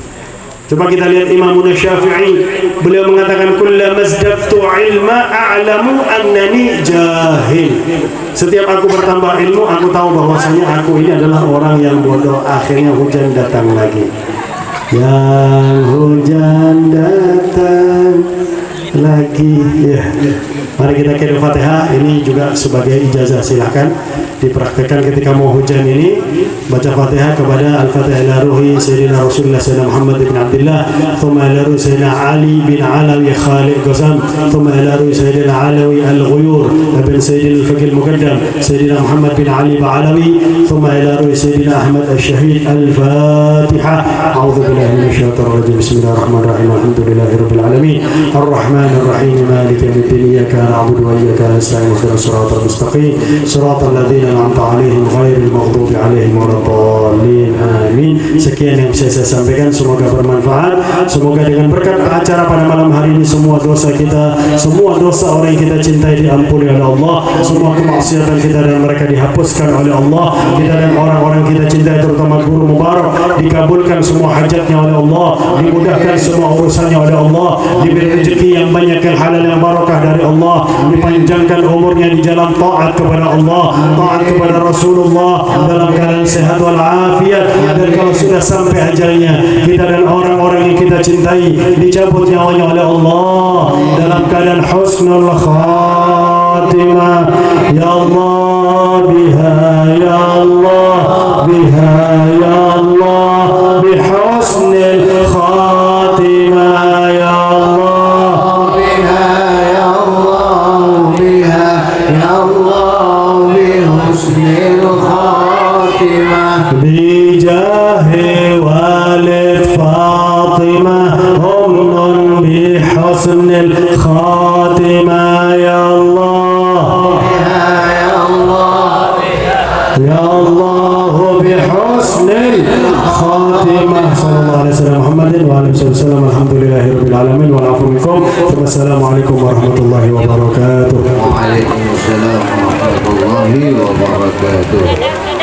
Coba kita lihat Imam Syafi'i, beliau mengatakan kullama mazdadtu ilma a'lamu annani jahil. Setiap aku bertambah ilmu, aku tahu bahwasanya aku ini adalah orang yang bodoh. Akhirnya hujan datang lagi. Yang hujan datang lagi. Ya. Mari kita kirim Fatihah. Ini juga sebagai ijazah, silahkan dipraktekkan ketika mau hujan ini. Baca Fatihah kepada Al-Fatihah ila ruhi Sayyidina Rasulullah Sayyidina Muhammad bin Abdullah, thumma ila ruhi Sayyidina Ali bin Alawi Khalid Ghazam, thumma ila ruhi Sayyidina Alawi Al-Ghuyur bin Sayyidina Al-Faqih Al-Muqaddam Sayyidina Muhammad bin Ali Ba'alawi, thumma ila ruhi Sayyidina Ahmad Al-Shahid. Al-Fatihah. A'udzu billahi minasy syaitonir rajim. Bismillahirrahmanirrahim. Alhamdulillahirabbil alamin. Ar-Rahmanir Rahim. Maliki yaumiddin. Iyyaka na'budu wa iyyaka nasta'in. Ihdinas siratal mustaqim. Siratal ladzina an'amta 'alaihim ghairil maghdubi 'alaihim waladdallin. Amin. Sekian yang bisa saya sampaikan, semoga bermanfaat. Semoga dengan berkat acara pada malam hari ini semua dosa kita, semua dosa orang yang kita cintai diampuni oleh Allah. Semua kemaksiatan kita dan mereka dihapuskan oleh Allah. Kita dan orang-orang kita cintai, terutama guru Mubarak, dikabulkan semua hajatnya oleh Allah, dimudahkan semua urusannya oleh Allah, diberi rezeki yang banyak, yang halal, yang barakah dari Allah, dipanjangkan umurnya di jalan taat kepada Allah, taat kepada Rasulullah, dalam keadaan sehat walafiat. Dan kalau sudah sampai ajalnya, kita dan orang-orang yang kita cintai dicabut nyawanya oleh Allah dalam keadaan husnul khatimah. Ya Allah biha, ya Allah biha, ya Allah bihusnil khatimah. Ya Allah biha, ya Allah biha, ya Allah bihusnil khatimah. Bijahi walid Fatimah bihusnil khatimah. Ya Allah ya Allah ya Allah bihusnil khatimah. Sallallahu alaihi wasallam Muhammadin wa alihi wasallam. Alhamdulillahirabbil alamin wa afu minkum. Wassalamualaikum warahmatullahi wabarakatuh. Waalaikumsalam warahmatullahi wabarakatuh.